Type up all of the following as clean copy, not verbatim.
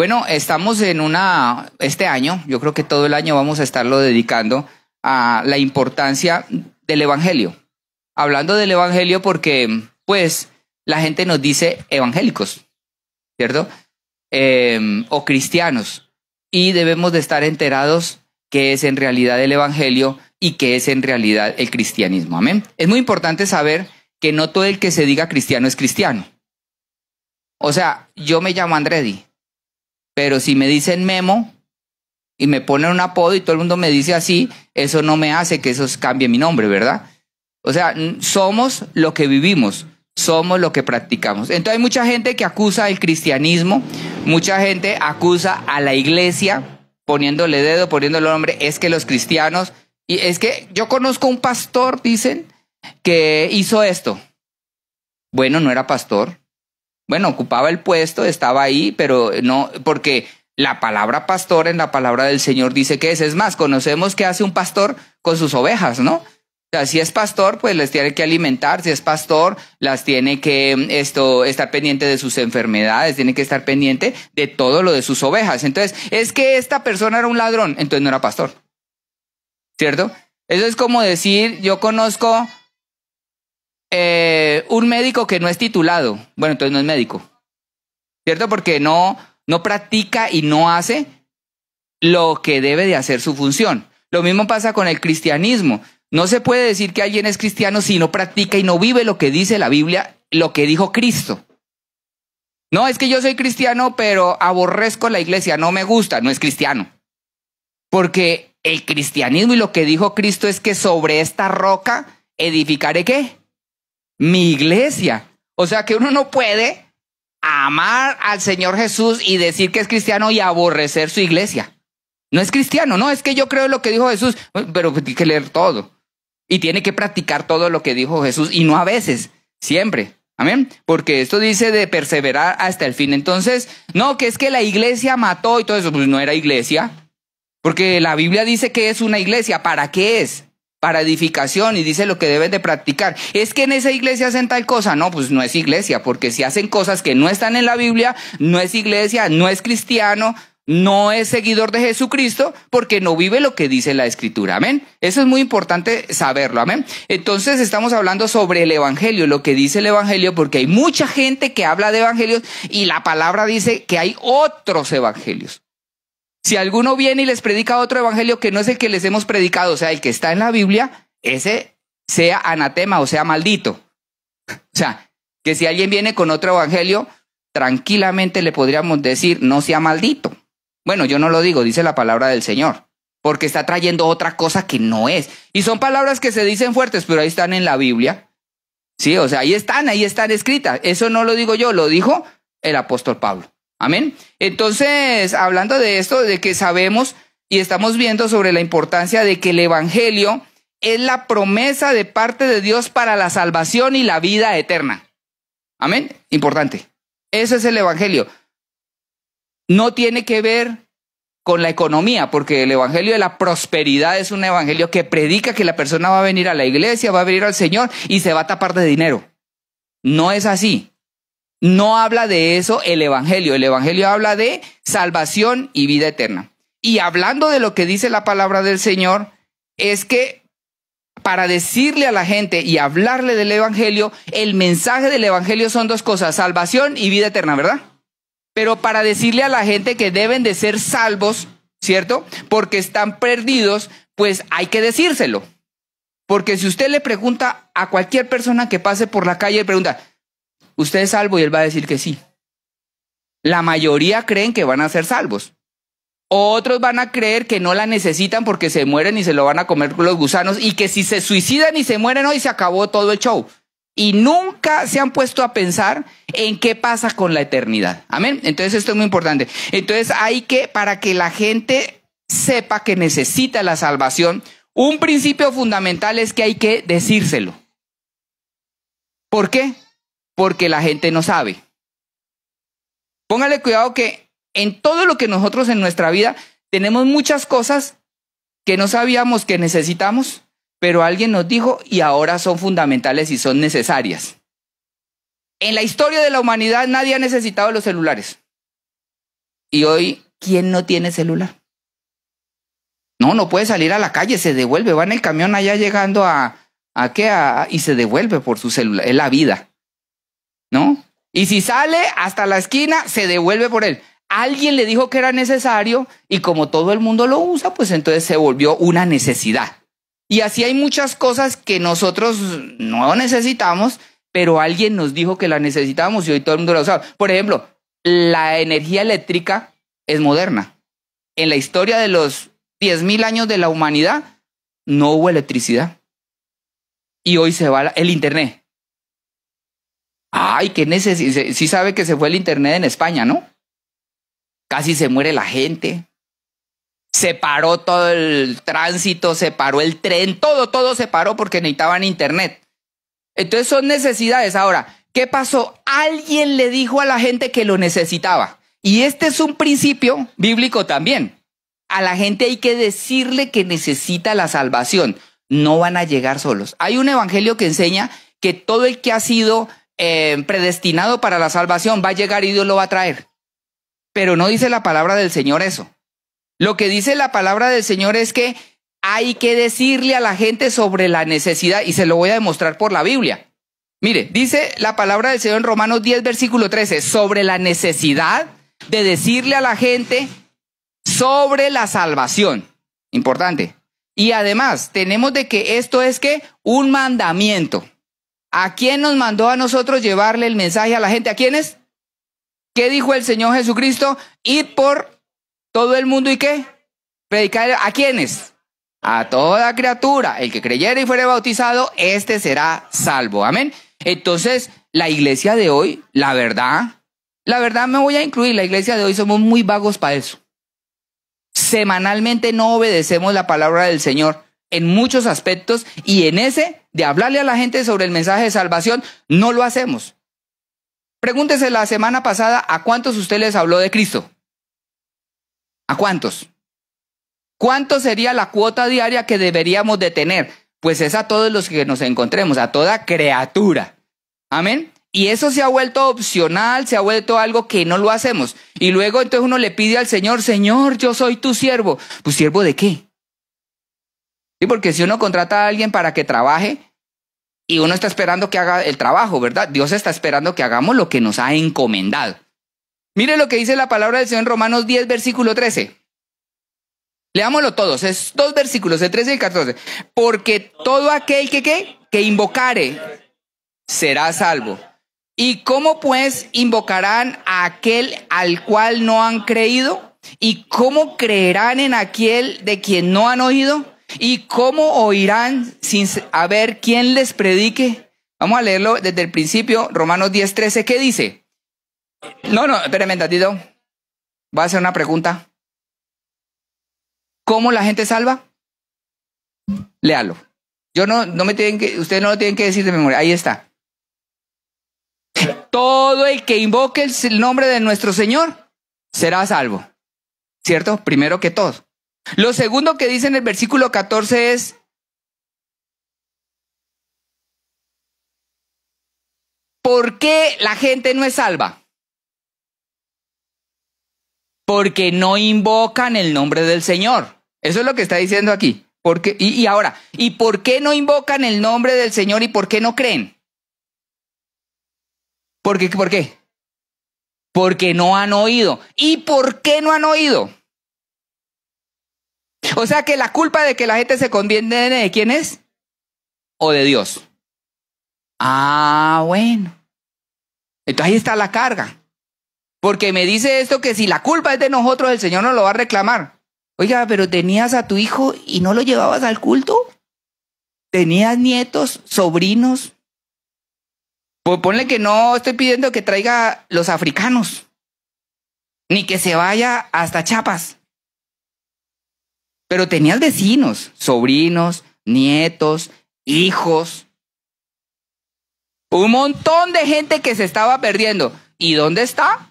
bueno, estamos en este año, yo creo que todo el año vamos a estarlo dedicando a la importancia del evangelio. Hablando del evangelio porque, pues, la gente nos dice evangélicos, ¿cierto? O cristianos. Y debemos de estar enterados qué es en realidad el evangelio y qué es en realidad el cristianismo. Amén. Es muy importante saber que no todo el que se diga cristiano es cristiano. O sea, yo me llamo Andredi, pero si me dicen Memo y me ponen un apodo y todo el mundo me dice así, eso no me hace que eso cambie mi nombre, ¿verdad? O sea, somos lo que vivimos, somos lo que practicamos. Entonces hay mucha gente que acusa el cristianismo, mucha gente acusa a la iglesia, poniéndole dedo, poniéndole nombre, es que los cristianos, y es que yo conozco un pastor, dicen, que hizo esto. Bueno, no era pastor. Bueno, ocupaba el puesto, estaba ahí, pero no, porque la palabra pastor en la palabra del Señor dice que es más, conocemos qué hace un pastor con sus ovejas, ¿no? O sea, si es pastor, pues les tiene que alimentar, si es pastor, las tiene que estar pendiente de sus enfermedades, tiene que estar pendiente de todo lo de sus ovejas. Entonces, es que esta persona era un ladrón, entonces no era pastor, ¿cierto? Eso es como decir, yo conozco un médico que no es titulado, bueno, entonces no es médico, ¿cierto? Porque no practica y no hace lo que debe de hacer su función. Lo mismo pasa con el cristianismo. No se puede decir que alguien es cristiano si no practica y no vive lo que dice la Biblia, lo que dijo Cristo. No, es que yo soy cristiano, pero aborrezco la iglesia, no me gusta, no es cristiano. Porque el cristianismo y lo que dijo Cristo es que sobre esta roca edificaré ¿qué? Mi iglesia. O sea que uno no puede amar al Señor Jesús y decir que es cristiano y aborrecer su iglesia. No es cristiano, no, es que yo creo lo que dijo Jesús, pero tiene que leer todo. Y tiene que practicar todo lo que dijo Jesús, y no a veces, siempre. Amén. Porque esto dice de perseverar hasta el fin. Entonces, no, que es que la iglesia mató y todo eso, pues no era iglesia. Porque la Biblia dice que es una iglesia. ¿Para qué es? Para edificación, y dice lo que deben de practicar. Es que en esa iglesia hacen tal cosa. No, pues no es iglesia, porque si hacen cosas que no están en la Biblia, no es iglesia, no es cristiano, no es seguidor de Jesucristo, porque no vive lo que dice la Escritura. Amén. Eso es muy importante saberlo. Amén. Entonces estamos hablando sobre el evangelio, lo que dice el evangelio, porque hay mucha gente que habla de evangelios y la palabra dice que hay otros evangelios. Si alguno viene y les predica otro evangelio que no es el que les hemos predicado, o sea, el que está en la Biblia, ese sea anatema, o sea, maldito. O sea, que si alguien viene con otro evangelio, tranquilamente le podríamos decir, no sea maldito. Bueno, yo no lo digo, dice la palabra del Señor, porque está trayendo otra cosa que no es. Y son palabras que se dicen fuertes, pero ahí están en la Biblia. Sí, o sea, ahí están escritas. Eso no lo digo yo, lo dijo el apóstol Pablo. Amén. Entonces, hablando de esto, de que sabemos y estamos viendo sobre la importancia de que el evangelio es la promesa de parte de Dios para la salvación y la vida eterna. Amén. Importante. Eso es el evangelio. No tiene que ver con la economía, porque el evangelio de la prosperidad es un evangelio que predica que la persona va a venir a la iglesia, va a venir al Señor y se va a tapar de dinero. No es así. No habla de eso el evangelio. El evangelio habla de salvación y vida eterna. Y hablando de lo que dice la palabra del Señor, es que para decirle a la gente y hablarle del evangelio, el mensaje del evangelio son dos cosas, salvación y vida eterna, ¿verdad? Pero para decirle a la gente que deben de ser salvos, ¿cierto? Porque están perdidos, pues hay que decírselo. Porque si usted le pregunta a cualquier persona que pase por la calle, le pregunta, ¿usted es salvo? Y él va a decir que sí. La mayoría creen que van a ser salvos. Otros van a creer que no la necesitan porque se mueren y se lo van a comer los gusanos, y que si se suicidan y se mueren hoy, se acabó todo el show. Y nunca se han puesto a pensar en qué pasa con la eternidad. Amén. Entonces esto es muy importante. Entonces hay que, para que la gente sepa que necesita la salvación, un principio fundamental es que hay que decírselo. ¿Por qué? Porque la gente no sabe. Póngale cuidado que en todo lo que nosotros en nuestra vida tenemos muchas cosas que no sabíamos que necesitamos, pero alguien nos dijo y ahora son fundamentales y son necesarias. En la historia de la humanidad nadie ha necesitado los celulares. Y hoy, ¿quién no tiene celular? No puede salir a la calle, se devuelve, va en el camión allá llegando y se devuelve por su celular, es la vida, ¿no? Y si sale hasta la esquina, se devuelve por él. Alguien le dijo que era necesario y como todo el mundo lo usa, pues entonces se volvió una necesidad. Y así hay muchas cosas que nosotros no necesitamos, pero alguien nos dijo que la necesitábamos y hoy todo el mundo la usa. Por ejemplo, la energía eléctrica es moderna. En la historia de los 10.000 años de la humanidad, no hubo electricidad. Y hoy se va el internet. Ay, qué necesidad. Sí sabe que se fue el internet en España, ¿no? Casi se muere la gente. Se paró todo el tránsito, se paró el tren, todo se paró porque necesitaban internet. Entonces son necesidades. Ahora, ¿qué pasó? Alguien le dijo a la gente que lo necesitaba. Y este es un principio bíblico también. A la gente hay que decirle que necesita la salvación. No van a llegar solos. Hay un evangelio que enseña que todo el que ha sido predestinado para la salvación va a llegar y Dios lo va a traer. Pero no dice la palabra del Señor eso. Lo que dice la palabra del Señor es que hay que decirle a la gente sobre la necesidad y se lo voy a demostrar por la Biblia. Mire, dice la palabra del Señor en Romanos 10, versículo 13, sobre la necesidad de decirle a la gente sobre la salvación. Importante. Y además, tenemos de que esto es que un mandamiento. ¿A quién nos mandó a nosotros llevarle el mensaje a la gente? ¿A quiénes? ¿Qué dijo el Señor Jesucristo? Ir por todo el mundo y ¿qué? Predicar. ¿A quiénes? A toda criatura. El que creyere y fuere bautizado, este será salvo. Amén. Entonces, la iglesia de hoy, la verdad me voy a incluir, la iglesia de hoy somos muy vagos para eso. Semanalmente no obedecemos la palabra del Señor en muchos aspectos y en ese de hablarle a la gente sobre el mensaje de salvación no lo hacemos. Pregúntese la semana pasada a cuántos usted les habló de Cristo. ¿A cuántos? ¿Cuánto sería la cuota diaria que deberíamos de tener? Pues es a todos los que nos encontremos, a toda criatura. Amén. Y eso se ha vuelto opcional, se ha vuelto algo que no lo hacemos. Y luego entonces uno le pide al Señor, Señor, yo soy tu siervo. ¿Pues siervo de qué? Sí, porque si uno contrata a alguien para que trabaje y uno está esperando que haga el trabajo, ¿verdad? Dios está esperando que hagamos lo que nos ha encomendado. Mire lo que dice la palabra del Señor en Romanos 10, versículo 13. Leámoslo todos, es 2 versículos, el 13 y el 14. Porque todo aquel que invocare será salvo. ¿Y cómo pues invocarán a aquel al cual no han creído? ¿Y cómo creerán en aquel de quien no han oído? ¿Y cómo oirán sin saber quién les predique? Vamos a leerlo desde el principio, Romanos 10, 13. ¿Qué dice? No, espérame un tantito. Voy a hacer una pregunta. ¿Cómo la gente salva? Léalo. Ustedes no lo tienen que decir de memoria. Ahí está. Todo el que invoque el nombre de nuestro Señor será salvo. ¿Cierto? Primero que todo. Lo segundo que dice en el versículo 14 es: ¿por qué la gente no es salva? Porque no invocan el nombre del Señor. Eso es lo que está diciendo aquí. Y ahora, ¿y por qué no invocan el nombre del Señor y por qué no creen? ¿Por qué? Porque no han oído. ¿Y por qué no han oído? O sea que la culpa de que la gente se conviene, ¿de quién es? ¿O de Dios? Ah, bueno. Entonces ahí está la carga. Porque me dice esto que si la culpa es de nosotros, el Señor nos lo va a reclamar. Oiga, pero tenías a tu hijo y no lo llevabas al culto. ¿Tenías nietos, sobrinos? Pues ponle que no estoy pidiendo que traiga los africanos, ni que se vaya hasta Chiapas. Pero tenías vecinos, sobrinos, nietos, hijos. Un montón de gente que se estaba perdiendo. ¿Y dónde está?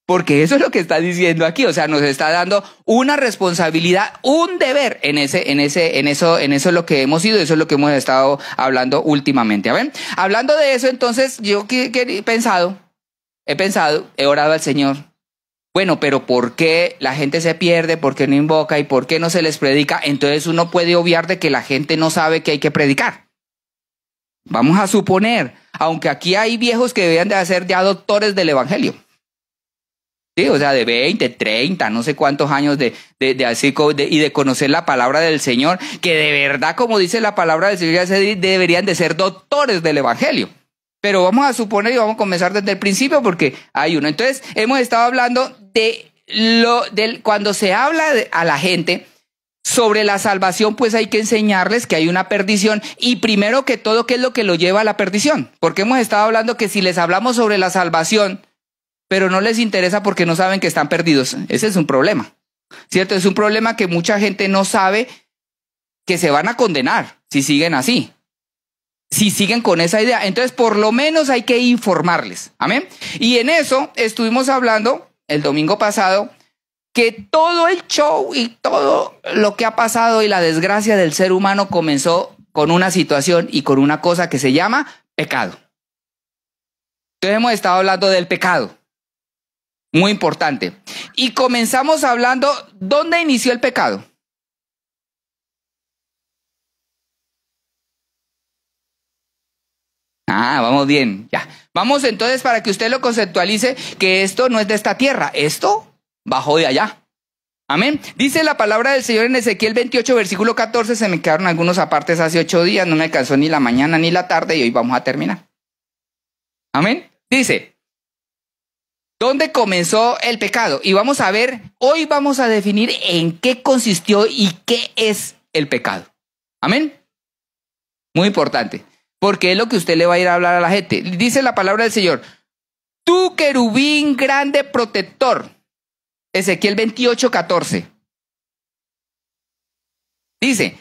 Porque eso es lo que está diciendo aquí. O sea, nos está dando una responsabilidad, un deber en eso es lo que hemos ido, eso es lo que hemos estado hablando últimamente. ¿Ven? Hablando de eso, entonces, yo he pensado, he orado al Señor. Bueno, pero ¿por qué la gente se pierde? ¿Por qué no invoca? ¿Y por qué no se les predica? Entonces uno puede obviar de que la gente no sabe que hay que predicar. Vamos a suponer, aunque aquí hay viejos que deberían de ser ya doctores del evangelio. Sí, o sea, de 20, 30, no sé cuántos años y de conocer la palabra del Señor, que de verdad, como dice la palabra del Señor, ya deberían de ser doctores del evangelio. Pero vamos a suponer y vamos a comenzar desde el principio porque hay uno. Entonces, hemos estado hablando cuando se habla a la gente sobre la salvación, pues hay que enseñarles que hay una perdición y primero que todo, ¿qué es lo que lo lleva a la perdición? Porque hemos estado hablando que si les hablamos sobre la salvación, pero no les interesa porque no saben que están perdidos, ese es un problema, ¿cierto? Es un problema que mucha gente no sabe que se van a condenar si siguen así, si siguen con esa idea. Entonces, por lo menos hay que informarles, ¿amén? Y en eso estuvimos hablando el domingo pasado que todo el show y todo lo que ha pasado y la desgracia del ser humano comenzó con una situación y con una cosa que se llama pecado. Entonces hemos estado hablando del pecado, muy importante. Y comenzamos hablando, ¿dónde inició el pecado? Vamos bien, ya. Vamos entonces para que usted lo conceptualice que esto no es de esta tierra, esto bajó de allá. Amén. Dice la palabra del Señor en Ezequiel 28, versículo 14. Se me quedaron algunos apartes hace 8 días. No me alcanzó ni la mañana ni la tarde y hoy vamos a terminar. Amén. Dice, ¿dónde comenzó el pecado? Y vamos a ver, hoy vamos a definir en qué consistió y qué es el pecado. Amén. Muy importante, porque es lo que usted le va a ir a hablar a la gente. Dice la palabra del Señor, tú querubín grande protector. Ezequiel 28, 14. Dice,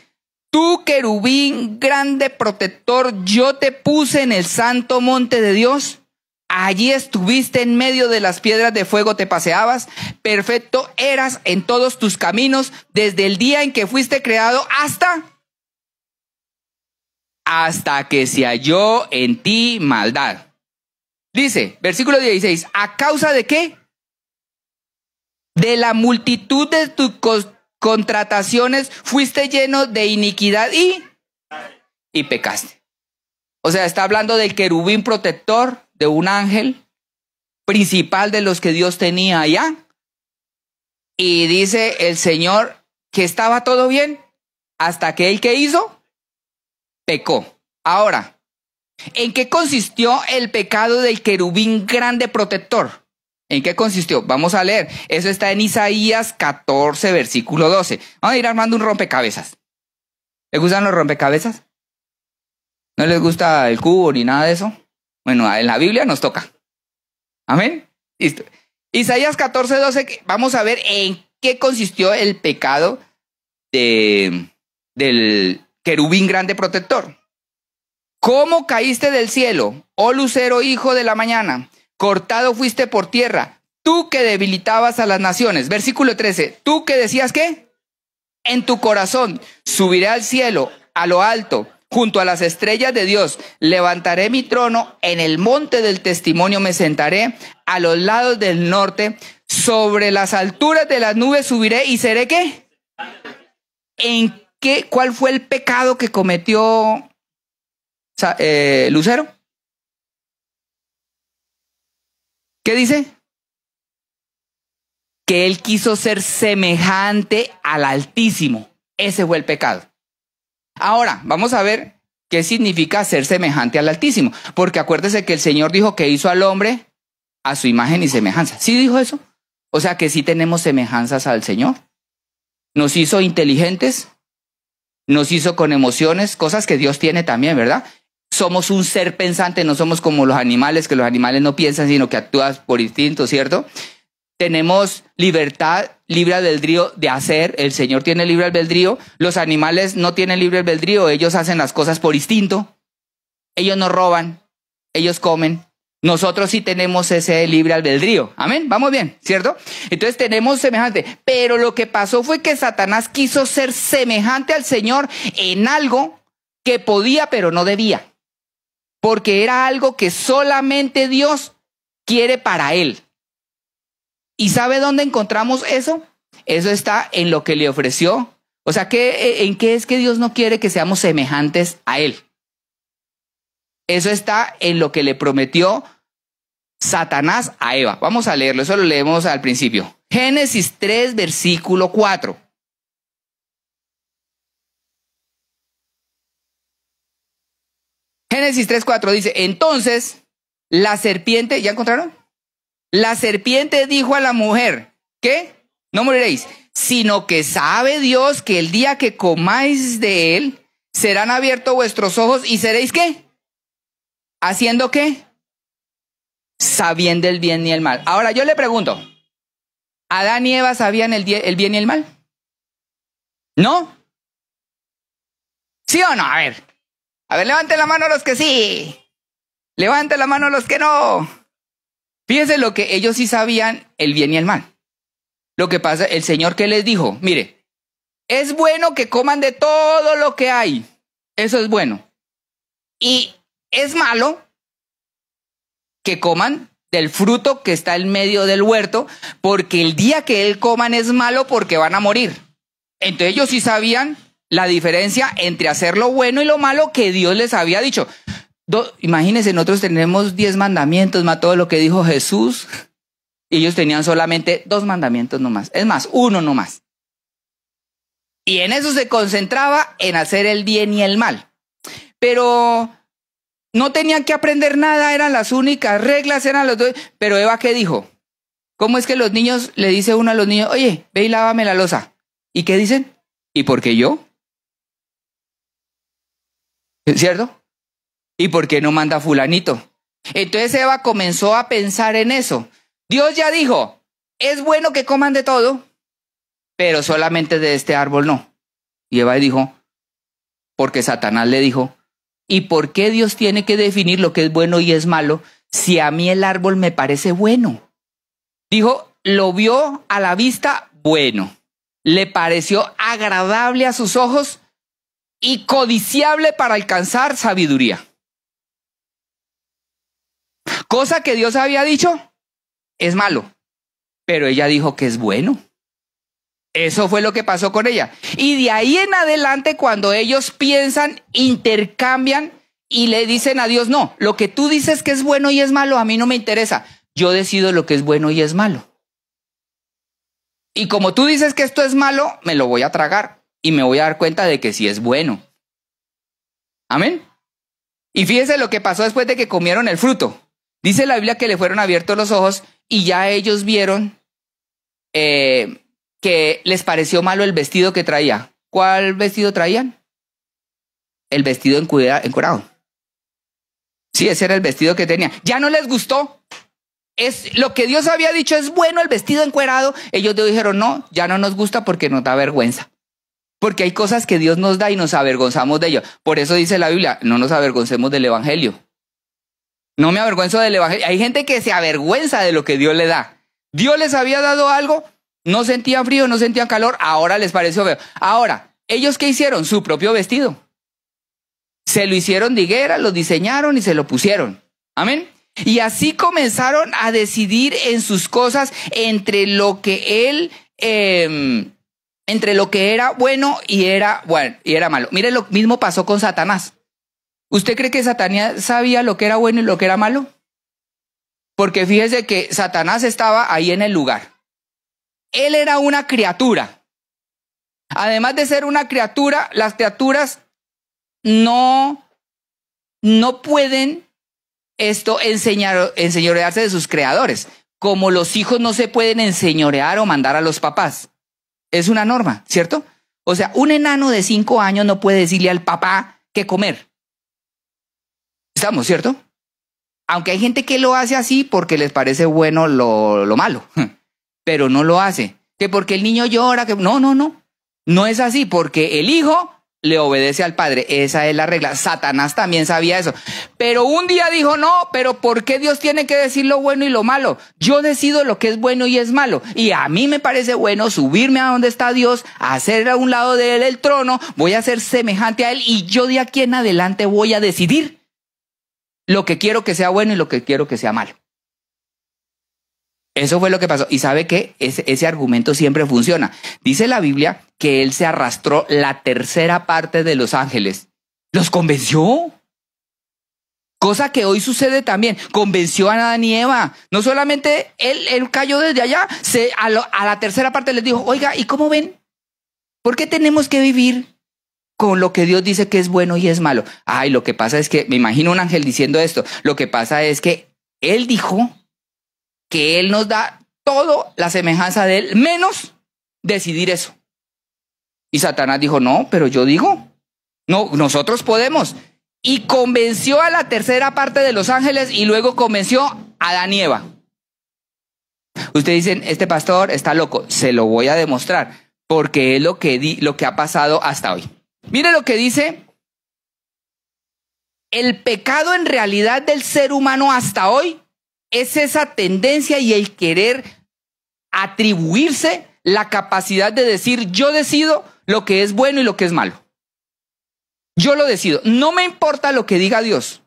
tú querubín grande protector, yo te puse en el santo monte de Dios. Allí estuviste en medio de las piedras de fuego, te paseabas. Perfecto eras en todos tus caminos desde el día en que fuiste creado hasta que se halló en ti maldad. Dice, versículo 16, ¿a causa de qué? De la multitud de tus contrataciones fuiste lleno de iniquidad y pecaste. O sea, está hablando del querubín protector, de un ángel principal de los que Dios tenía allá. Y dice el Señor que estaba todo bien hasta que él, ¿qué hizo? Pecó. Ahora, ¿en qué consistió el pecado del querubín grande protector? ¿En qué consistió? Vamos a leer. Eso está en Isaías 14, versículo 12. Vamos a ir armando un rompecabezas. ¿Les gustan los rompecabezas? ¿No les gusta el cubo ni nada de eso? Bueno, en la Biblia nos toca. Amén. Listo. Isaías 14, 12. Vamos a ver en qué consistió el pecado del querubín grande protector. ¿Cómo caíste del cielo, oh lucero hijo de la mañana? Cortado fuiste por tierra, tú que debilitabas a las naciones. Versículo 13, ¿tú que decías qué? En tu corazón, subiré al cielo, a lo alto, junto a las estrellas de Dios. Levantaré mi trono, en el monte del testimonio me sentaré, a los lados del norte, sobre las alturas de las nubes subiré y seré ¿qué? ¿Cuál fue el pecado que cometió Lucero? ¿Qué dice? Que él quiso ser semejante al Altísimo. Ese fue el pecado. Ahora, vamos a ver qué significa ser semejante al Altísimo. Porque acuérdese que el Señor dijo que hizo al hombre a su imagen y semejanza. ¿Sí dijo eso? O sea que sí tenemos semejanzas al Señor. Nos hizo inteligentes, nos hizo con emociones, cosas que Dios tiene también, ¿verdad? Somos un ser pensante, no somos como los animales, que los animales no piensan, sino que actúan por instinto, ¿cierto? Tenemos libertad, libre albedrío de hacer. El Señor tiene libre albedrío. Los animales no tienen libre albedrío. Ellos hacen las cosas por instinto. Ellos no roban. Ellos comen. Nosotros sí tenemos ese libre albedrío. Amén. Vamos bien, ¿cierto? Entonces tenemos semejante. Pero lo que pasó fue que Satanás quiso ser semejante al Señor en algo que podía, pero no debía. Porque era algo que solamente Dios quiere para él. ¿Y sabe dónde encontramos eso? Eso está en lo que le ofreció. O sea, ¿en qué es que Dios no quiere que seamos semejantes a Él? Eso está en lo que le prometió Satanás a Eva. Vamos a leerlo, eso lo leemos al principio. Génesis 3, versículo 4. Génesis 3, 4 dice, entonces la serpiente, ¿ya encontraron? La serpiente dijo a la mujer, ¿qué? No moriréis, sino que sabe Dios que el día que comáis de él, serán abiertos vuestros ojos y seréis, ¿qué? ¿Haciendo qué? Sabiendo el bien y el mal. Ahora yo le pregunto, ¿Adán y Eva sabían el bien y el mal? ¿No? ¿Sí o no? A ver, levanten la mano los que sí. Levanten la mano los que no. Fíjense lo que ellos sí sabían, el bien y el mal. Lo que pasa, el Señor que les dijo, mire, es bueno que coman de todo lo que hay. Eso es bueno. Y es malo que coman del fruto que está en medio del huerto, porque el día que él coman es malo porque van a morir. Entonces ellos sí sabían la diferencia entre hacer lo bueno y lo malo que Dios les había dicho. Imagínense, nosotros tenemos 10 mandamientos, más todo lo que dijo Jesús, y ellos tenían solamente 2 mandamientos nomás, es más, 1 nomás. Y en eso se concentraba en hacer el bien y el mal. Pero no tenían que aprender nada, eran las únicas reglas, eran los dos. Pero Eva, ¿qué dijo? ¿Cómo es que los niños, le dice uno a los niños, oye, ve y lávame la loza? ¿Y qué dicen? ¿Y por qué yo? ¿Cierto? ¿Y por qué no manda fulanito? Entonces Eva comenzó a pensar en eso. Dios ya dijo, es bueno que coman de todo, pero solamente de este árbol no. Y Eva dijo, porque Satanás le dijo, ¿y por qué Dios tiene que definir lo que es bueno y es malo si a mí el árbol me parece bueno? Dijo, lo vio a la vista bueno, le pareció agradable a sus ojos y codiciable para alcanzar sabiduría. Cosa que Dios había dicho es malo, pero ella dijo que es bueno. Eso fue lo que pasó con ella. Y de ahí en adelante, cuando ellos piensan, intercambian y le dicen a Dios, no, lo que tú dices que es bueno y es malo, a mí no me interesa. Yo decido lo que es bueno y es malo. Y como tú dices que esto es malo, me lo voy a tragar y me voy a dar cuenta de que sí es bueno. Amén. Y fíjese lo que pasó después de que comieron el fruto. Dice la Biblia que le fueron abiertos los ojos y ya ellos vieron que les pareció malo el vestido que traía. ¿Cuál vestido traían? El vestido encuerado. Sí, ese era el vestido que tenía. Ya no les gustó. Es lo que Dios había dicho, es bueno el vestido encuerado. Ellos dijeron, no, ya no nos gusta porque nos da vergüenza. Porque hay cosas que Dios nos da y nos avergonzamos de ello. Por eso dice la Biblia, no nos avergoncemos del evangelio. No me avergüenzo del evangelio. Hay gente que se avergüenza de lo que Dios le da. Dios les había dado algo, no sentían frío, no sentían calor, ahora les pareció feo. Ahora, ¿ellos qué hicieron? Su propio vestido. Se lo hicieron de higuera, lo diseñaron y se lo pusieron. Amén. Y así comenzaron a decidir en sus cosas entre lo que entre lo que era bueno y era malo. Mire, lo mismo pasó con Satanás. ¿Usted cree que Satanás sabía lo que era bueno y lo que era malo? Porque fíjese que Satanás estaba ahí en el lugar. Él era una criatura. Además de ser una criatura, las criaturas no pueden enseñorearse de sus creadores. Como los hijos no se pueden enseñorear o mandar a los papás. Es una norma, ¿cierto? O sea, un enano de 5 años no puede decirle al papá qué comer. ¿Estamos, cierto? Aunque hay gente que lo hace así porque les parece bueno lo malo, pero no lo hace. Que porque el niño llora, que no. No es así, porque el hijo le obedece al padre. Esa es la regla. Satanás también sabía eso. Pero un día dijo, no, pero ¿por qué Dios tiene que decir lo bueno y lo malo? Yo decido lo que es bueno y es malo. Y a mí me parece bueno subirme a donde está Dios, hacer a un lado de él el trono, voy a ser semejante a él y yo de aquí en adelante voy a decidir lo que quiero que sea bueno y lo que quiero que sea malo. Eso fue lo que pasó. Y sabe que ese argumento siempre funciona. Dice la Biblia que él se arrastró la tercera parte de los ángeles. ¿Los convenció? Cosa que hoy sucede también. Convenció a Adán y Eva. No solamente él cayó desde allá, a la tercera parte les dijo, oiga, ¿y cómo ven? ¿Por qué tenemos que vivir con lo que Dios dice que es bueno y es malo? Ay, lo que pasa es que, me imagino un ángel diciendo esto, lo que pasa es que él dijo que él nos da todo la semejanza de él, menos decidir eso. Y Satanás dijo, no, pero yo digo, no, nosotros podemos. Y convenció a la tercera parte de los ángeles y luego convenció a Adán y Eva. Ustedes dicen, este pastor está loco. Se lo voy a demostrar, porque es lo que ha pasado hasta hoy. Mire lo que dice. El pecado en realidad del ser humano hasta hoy es esa tendencia y el querer atribuirse la capacidad de decir, yo decido lo que es bueno y lo que es malo. Yo lo decido. No me importa lo que diga Dios.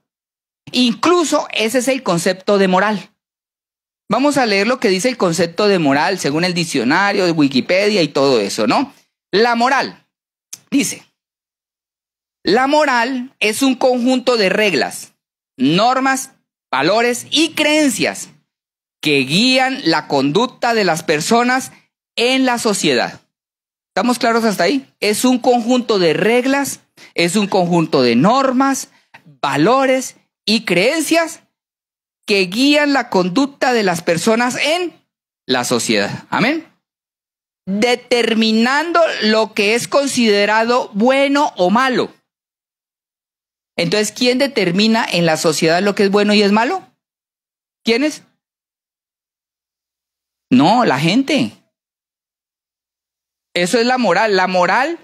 Incluso ese es el concepto de moral. Vamos a leer lo que dice el concepto de moral según el diccionario de Wikipedia y todo eso, ¿no? La moral. Dice, la moral es un conjunto de reglas, normas, valores y creencias que guían la conducta de las personas en la sociedad. ¿Estamos claros hasta ahí? Es un conjunto de reglas, es un conjunto de normas, valores y creencias que guían la conducta de las personas en la sociedad. Amén. Determinando lo que es considerado bueno o malo. Entonces, ¿quién determina en la sociedad lo que es bueno y es malo? ¿Quiénes? No, la gente. Eso es la moral. La moral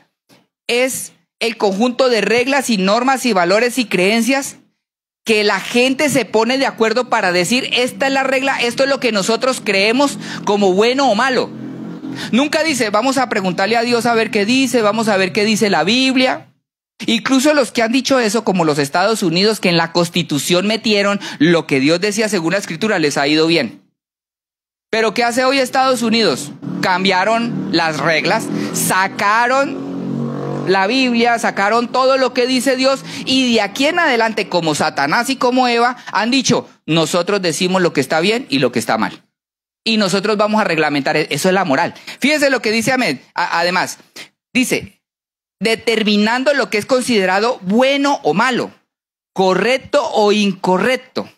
es el conjunto de reglas y normas y valores y creencias que la gente se pone de acuerdo para decir, esta es la regla, esto es lo que nosotros creemos como bueno o malo. Nunca dice, vamos a preguntarle a Dios a ver qué dice, vamos a ver qué dice la Biblia. Incluso los que han dicho eso, como los Estados Unidos, que en la Constitución metieron lo que Dios decía según la Escritura, les ha ido bien. Pero ¿qué hace hoy Estados Unidos? Cambiaron las reglas, sacaron la Biblia, sacaron todo lo que dice Dios y de aquí en adelante, como Satanás y como Eva, han dicho, nosotros decimos lo que está bien y lo que está mal. Y nosotros vamos a reglamentar, eso es la moral. Fíjese lo que dice además, dice, determinando lo que es considerado bueno o malo, correcto o incorrecto.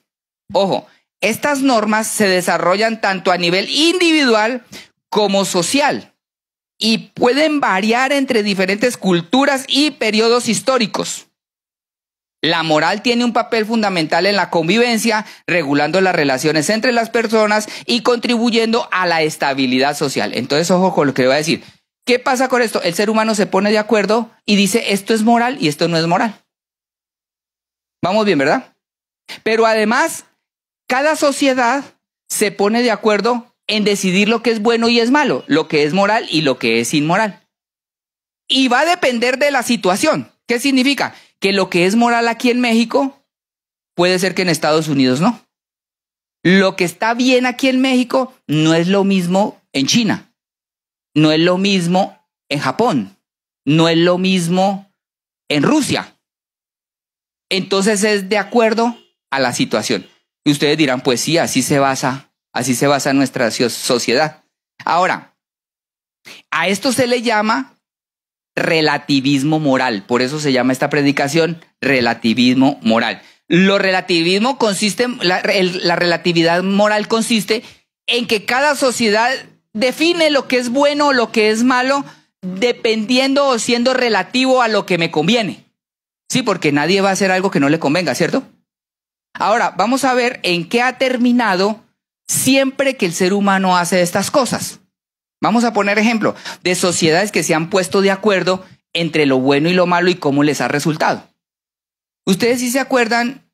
Ojo, estas normas se desarrollan tanto a nivel individual como social y pueden variar entre diferentes culturas y periodos históricos. La moral tiene un papel fundamental en la convivencia, regulando las relaciones entre las personas y contribuyendo a la estabilidad social. Entonces, ojo con lo que le voy a decir. ¿Qué pasa con esto? El ser humano se pone de acuerdo y dice esto es moral y esto no es moral. Vamos bien, ¿verdad? Pero además, cada sociedad se pone de acuerdo en decidir lo que es bueno y es malo, lo que es moral y lo que es inmoral. Y va a depender de la situación. ¿Qué significa? Que lo que es moral aquí en México puede ser que en Estados Unidos no. Lo que está bien aquí en México no es lo mismo en China. No es lo mismo en Japón, no es lo mismo en Rusia. Entonces es de acuerdo a la situación. Y ustedes dirán, pues sí, así se basa nuestra sociedad. Ahora, a esto se le llama relativismo moral. Por eso se llama esta predicación relativismo moral. La relatividad moral consiste en que cada sociedad define lo que es bueno o lo que es malo dependiendo o siendo relativo a lo que me conviene. Sí, porque nadie va a hacer algo que no le convenga, ¿cierto? Ahora, vamos a ver en qué ha terminado siempre que el ser humano hace estas cosas. Vamos a poner ejemplo de sociedades que se han puesto de acuerdo entre lo bueno y lo malo y cómo les ha resultado. Ustedes sí se acuerdan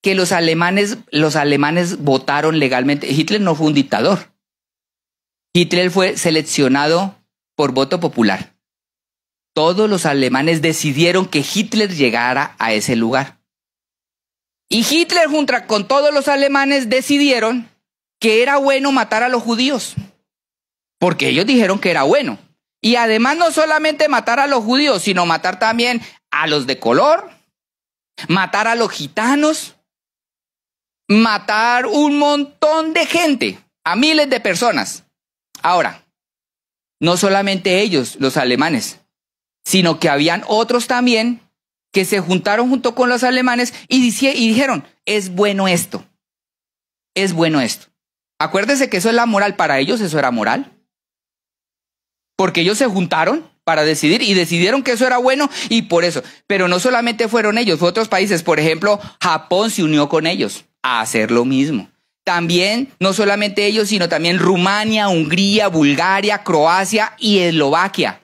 que los alemanes votaron legalmente. Hitler no fue un dictador. Hitler fue seleccionado por voto popular. Todos los alemanes decidieron que Hitler llegara a ese lugar. Y Hitler junto con todos los alemanes decidieron que era bueno matar a los judíos, porque ellos dijeron que era bueno. Y además no solamente matar a los judíos, sino matar también a los de color, matar a los gitanos, matar un montón de gente, a miles de personas. Ahora, no solamente ellos, los alemanes, sino que habían otros también que se juntaron junto con los alemanes y dijeron, es bueno esto, es bueno esto. Acuérdese que eso es la moral, para ellos eso era moral. Porque ellos se juntaron para decidir y decidieron que eso era bueno y por eso. Pero no solamente fueron ellos, fue otros países. Por ejemplo, Japón se unió con ellos a hacer lo mismo. También, no solamente ellos, sino también Rumania, Hungría, Bulgaria, Croacia y Eslovaquia.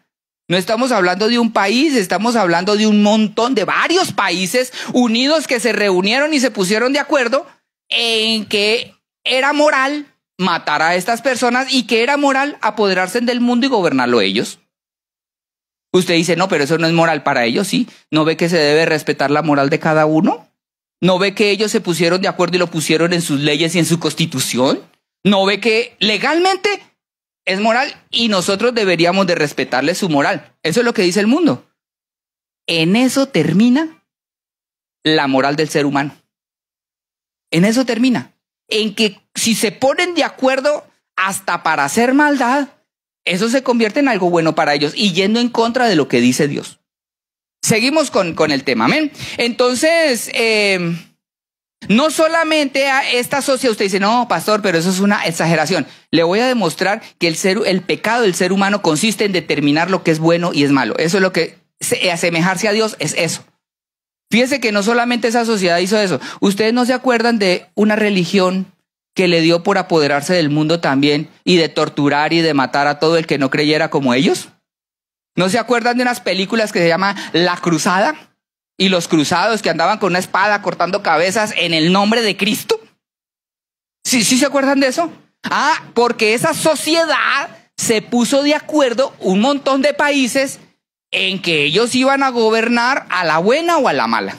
No estamos hablando de un país, estamos hablando de un montón, de varios países unidos que se reunieron y se pusieron de acuerdo en que era moral matar a estas personas y que era moral apoderarse del mundo y gobernarlo ellos. Usted dice, no, pero eso no es moral para ellos, ¿sí? ¿No ve que se debe respetar la moral de cada uno? ¿No ve que ellos se pusieron de acuerdo y lo pusieron en sus leyes y en su constitución? ¿No ve que legalmente es moral y nosotros deberíamos de respetarle su moral? Eso es lo que dice el mundo. En eso termina la moral del ser humano. En eso termina. En que si se ponen de acuerdo hasta para hacer maldad, eso se convierte en algo bueno para ellos y yendo en contra de lo que dice Dios. Seguimos con el tema, amén. Entonces, no solamente a esta sociedad, usted dice, no, pastor, pero eso es una exageración. Le voy a demostrar que el pecado del ser humano consiste en determinar lo que es bueno y es malo. Eso es lo que, asemejarse a Dios es eso. Fíjese que no solamente esa sociedad hizo eso. ¿Ustedes no se acuerdan de una religión que le dio por apoderarse del mundo también y de torturar y de matar a todo el que no creyera como ellos? ¿No se acuerdan de unas películas que se llama La Cruzada? Y los cruzados que andaban con una espada cortando cabezas en el nombre de Cristo. ¿Sí se acuerdan de eso? Ah, porque esa sociedad se puso de acuerdo, un montón de países, en que ellos iban a gobernar a la buena o a la mala.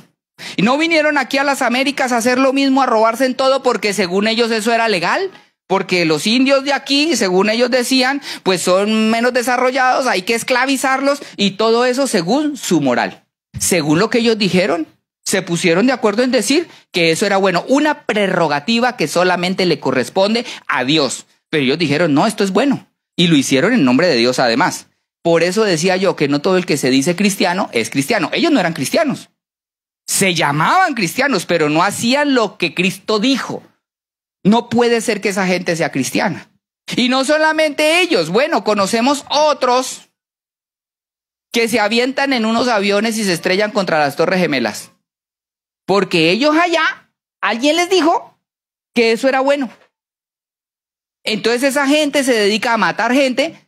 Y no vinieron aquí a las Américas a hacer lo mismo, a robarse en todo, porque según ellos eso era legal. Porque los indios de aquí, según ellos decían, pues son menos desarrollados, hay que esclavizarlos y todo eso según su moral. Según lo que ellos dijeron, se pusieron de acuerdo en decir que eso era bueno, una prerrogativa que solamente le corresponde a Dios. Pero ellos dijeron, no, esto es bueno. Y lo hicieron en nombre de Dios además. Por eso decía yo que no todo el que se dice cristiano es cristiano. Ellos no eran cristianos. Se llamaban cristianos, pero no hacían lo que Cristo dijo. No puede ser que esa gente sea cristiana. Y no solamente ellos. Bueno, conocemos otros que se avientan en unos aviones y se estrellan contra las Torres Gemelas. Porque ellos allá, alguien les dijo que eso era bueno. Entonces esa gente se dedica a matar gente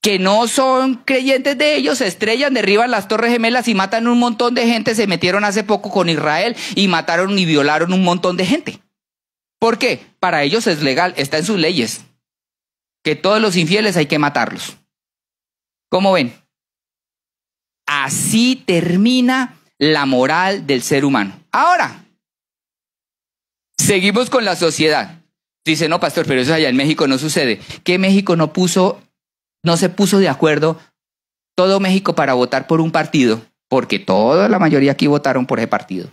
que no son creyentes de ellos, se estrellan, derriban las Torres Gemelas y matan un montón de gente. Se metieron hace poco con Israel y mataron y violaron un montón de gente. ¿Por qué? Para ellos es legal, está en sus leyes, que todos los infieles hay que matarlos. ¿Cómo ven? Así termina la moral del ser humano. Ahora, seguimos con la sociedad. Dice, no, pastor, pero eso allá en México no sucede. ¿Qué México no se puso de acuerdo todo México para votar por un partido? Porque toda la mayoría aquí votaron por ese partido.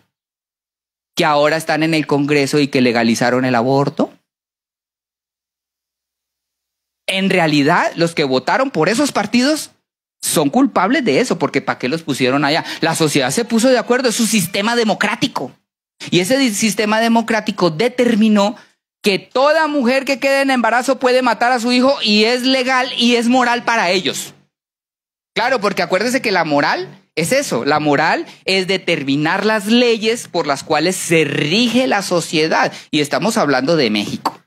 Que ahora están en el Congreso y que legalizaron el aborto. En realidad, los que votaron por esos partidos son culpables de eso, porque ¿para qué los pusieron allá? La sociedad se puso de acuerdo, es su sistema democrático. Y ese sistema democrático determinó que toda mujer que quede en embarazo puede matar a su hijo y es legal y es moral para ellos. Claro, porque acuérdese que la moral es eso, la moral es determinar las leyes por las cuales se rige la sociedad. Y estamos hablando de México.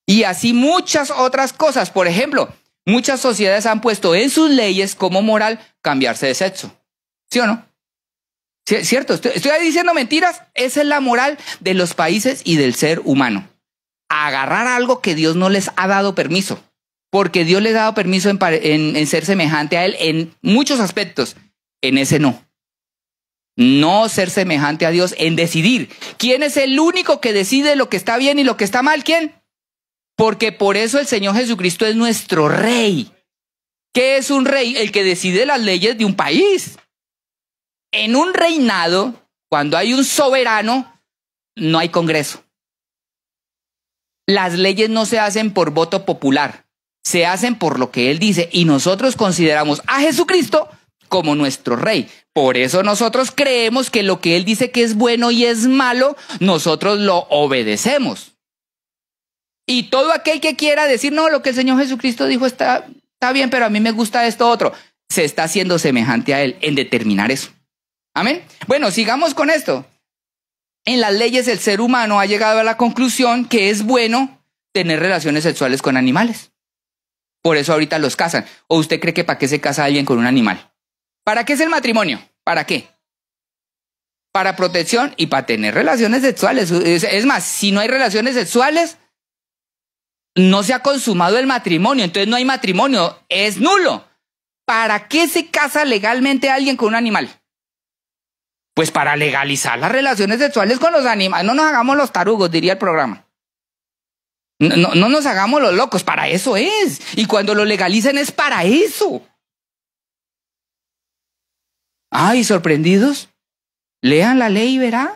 Y así muchas otras cosas. Por ejemplo, muchas sociedades han puesto en sus leyes como moral cambiarse de sexo. ¿Sí o no? ¿Sí, cierto? ¿Estoy diciendo mentiras? Esa es la moral de los países y del ser humano. Agarrar algo que Dios no les ha dado permiso. Porque Dios les ha dado permiso en ser semejante a Él en muchos aspectos. En ese no. No ser semejante a Dios en decidir. ¿Quién es el único que decide lo que está bien y lo que está mal? ¿Quién? Porque por eso el Señor Jesucristo es nuestro rey. ¿Qué es un rey? El que decide las leyes de un país. En un reinado, cuando hay un soberano, no hay congreso. Las leyes no se hacen por voto popular, se hacen por lo que Él dice, y nosotros consideramos a Jesucristo como nuestro rey. Por eso nosotros creemos que lo que Él dice que es bueno y es malo, nosotros lo obedecemos. Y todo aquel que quiera decir, no, lo que el Señor Jesucristo dijo está bien, pero a mí me gusta esto otro, se está haciendo semejante a Él en determinar eso. Amén. Bueno, sigamos con esto. En las leyes el ser humano ha llegado a la conclusión que es bueno tener relaciones sexuales con animales. Por eso ahorita los casan. ¿O usted cree que para qué se casa alguien con un animal? ¿Para qué es el matrimonio? ¿Para qué? Para protección y para tener relaciones sexuales. Es más, si no hay relaciones sexuales, no se ha consumado el matrimonio. Entonces no hay matrimonio, es nulo. ¿Para qué se casa legalmente alguien con un animal? Pues para legalizar las relaciones sexuales con los animales. No nos hagamos los tarugos, diría el programa. No nos hagamos los locos, para eso es. Y cuando lo legalicen es para eso. Ay, ¿sorprendidos? Lean la ley y verán.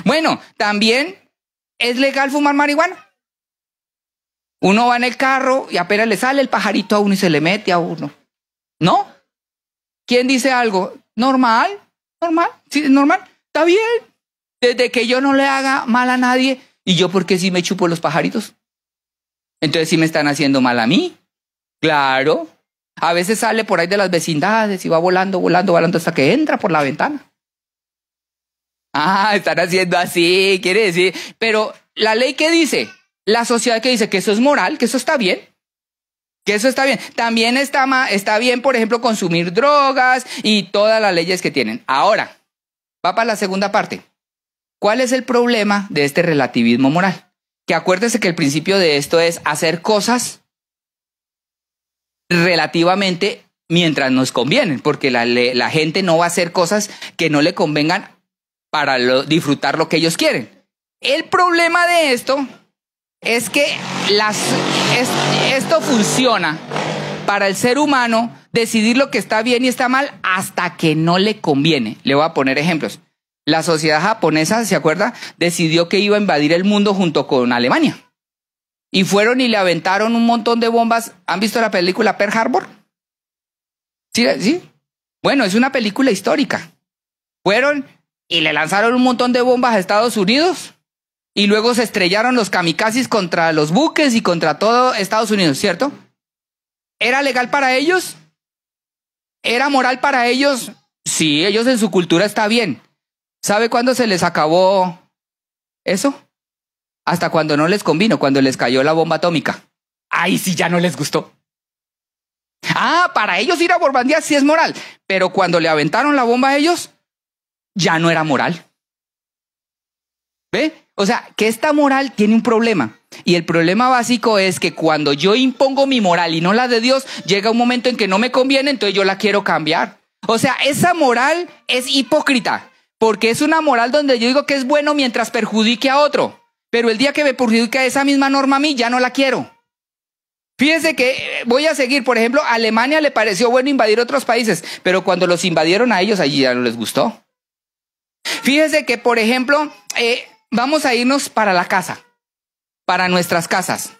Bueno, también es legal fumar marihuana. Uno va en el carro y apenas le sale el pajarito a uno y se le mete a uno. ¿No? ¿Quién dice algo? Normal. Normal, sí, normal, está bien. Desde que yo no le haga mal a nadie. ¿Y yo por qué sí me chupo los pajaritos? Entonces sí me están haciendo mal a mí. Claro. A veces sale por ahí de las vecindades y va volando hasta que entra por la ventana. Ah, están haciendo así, quiere decir. Pero la ley, ¿qué dice? La sociedad que dice que eso es moral, que eso está bien. Que eso está bien. También está bien, por ejemplo, consumir drogas y todas las leyes que tienen. Ahora, va para la segunda parte. ¿Cuál es el problema de este relativismo moral? Que acuérdese que el principio de esto es hacer cosas relativamente mientras nos convienen, porque la gente no va a hacer cosas que no le convengan para disfrutar lo que ellos quieren. El problema de esto es que esto funciona para el ser humano decidir lo que está bien y está mal hasta que no le conviene. Le voy a poner ejemplos. La sociedad japonesa, ¿se acuerda? Decidió que iba a invadir el mundo junto con Alemania. Y fueron y le aventaron un montón de bombas. ¿Han visto la película Pearl Harbor? ¿Sí? Bueno, es una película histórica. Fueron y le lanzaron un montón de bombas a Estados Unidos. Y luego se estrellaron los kamikazes contra los buques y contra todo Estados Unidos, ¿cierto? ¿Era legal para ellos? ¿Era moral para ellos? Sí, ellos en su cultura está bien. ¿Sabe cuándo se les acabó eso? Hasta cuando no les convino, cuando les cayó la bomba atómica. Ay, sí, ya no les gustó. Ah, para ellos ir a bombardear sí es moral. Pero cuando le aventaron la bomba a ellos, ya no era moral. ¿Ve? O sea, que esta moral tiene un problema. Y el problema básico es que cuando yo impongo mi moral y no la de Dios, llega un momento en que no me conviene, entonces yo la quiero cambiar. O sea, esa moral es hipócrita, porque es una moral donde yo digo que es bueno mientras perjudique a otro. Pero el día que me perjudica esa misma norma a mí, ya no la quiero. Fíjense que voy a seguir, por ejemplo, a Alemania le pareció bueno invadir otros países, pero cuando los invadieron a ellos, allí ya no les gustó. Fíjense que, por ejemplo, vamos a irnos para la casa, para nuestras casas.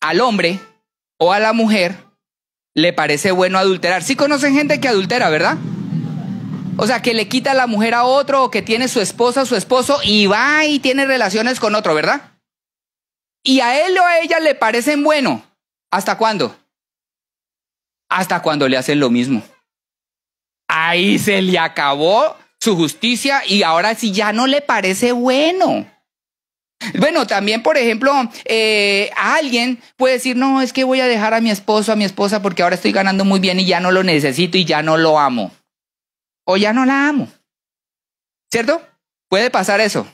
Al hombre o a la mujer le parece bueno adulterar. Sí conocen gente que adultera, ¿verdad? O sea, que le quita a la mujer a otro o que tiene su esposa o su esposo y va y tiene relaciones con otro, ¿verdad? Y a él o a ella le parecen bueno. ¿Hasta cuándo? Hasta cuando le hacen lo mismo. Ahí se le acabó su justicia y ahora sí ya no le parece bueno. Bueno, también, por ejemplo, a alguien puede decir, no, es que voy a dejar a mi esposo, a mi esposa, porque ahora estoy ganando muy bien y ya no lo necesito y ya no lo amo. O ya no la amo. ¿Cierto? Puede pasar eso.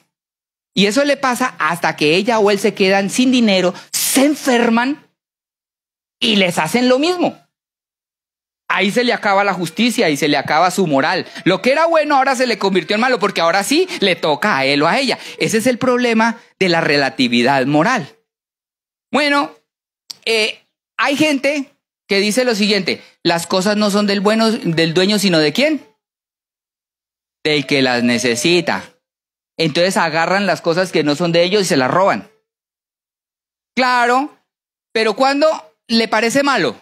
Y eso le pasa hasta que ella o él se quedan sin dinero, se enferman y les hacen lo mismo. ahí se le acaba la justicia y se le acaba su moral. Lo que era bueno ahora se le convirtió en malo porque ahora sí le toca a él o a ella. Ese es el problema de la relatividad moral. Bueno, hay gente que dice lo siguiente: las cosas no son del dueño, sino ¿de quién? Del que las necesita. Entonces agarran las cosas que no son de ellos y se las roban. Claro, pero ¿cuándo le parece malo?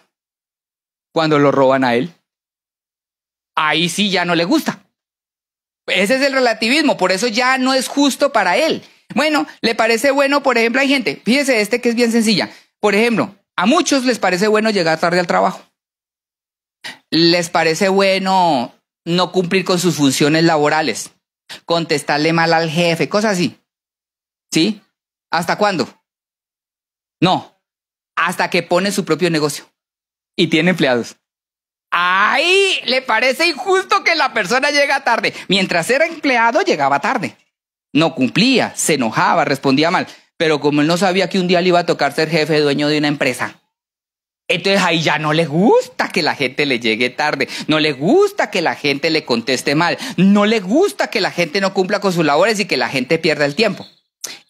Cuando lo roban a él. Ahí sí ya no le gusta. Ese es el relativismo, por eso ya no es justo para él. Bueno, le parece bueno, por ejemplo, hay gente, fíjese que es bien sencilla. Por ejemplo, a muchos les parece bueno llegar tarde al trabajo. Les parece bueno no cumplir con sus funciones laborales, contestarle mal al jefe, cosas así. ¿Sí? ¿Hasta cuándo? No, hasta que pone su propio negocio y tiene empleados. Ahí le parece injusto que la persona llega tarde. Mientras era empleado, llegaba tarde. No cumplía, se enojaba, respondía mal. Pero como él no sabía que un día le iba a tocar ser jefe, dueño de una empresa, entonces ahí ya no le gusta que la gente le llegue tarde, no le gusta que la gente le conteste mal, no le gusta que la gente no cumpla con sus labores y que la gente pierda el tiempo.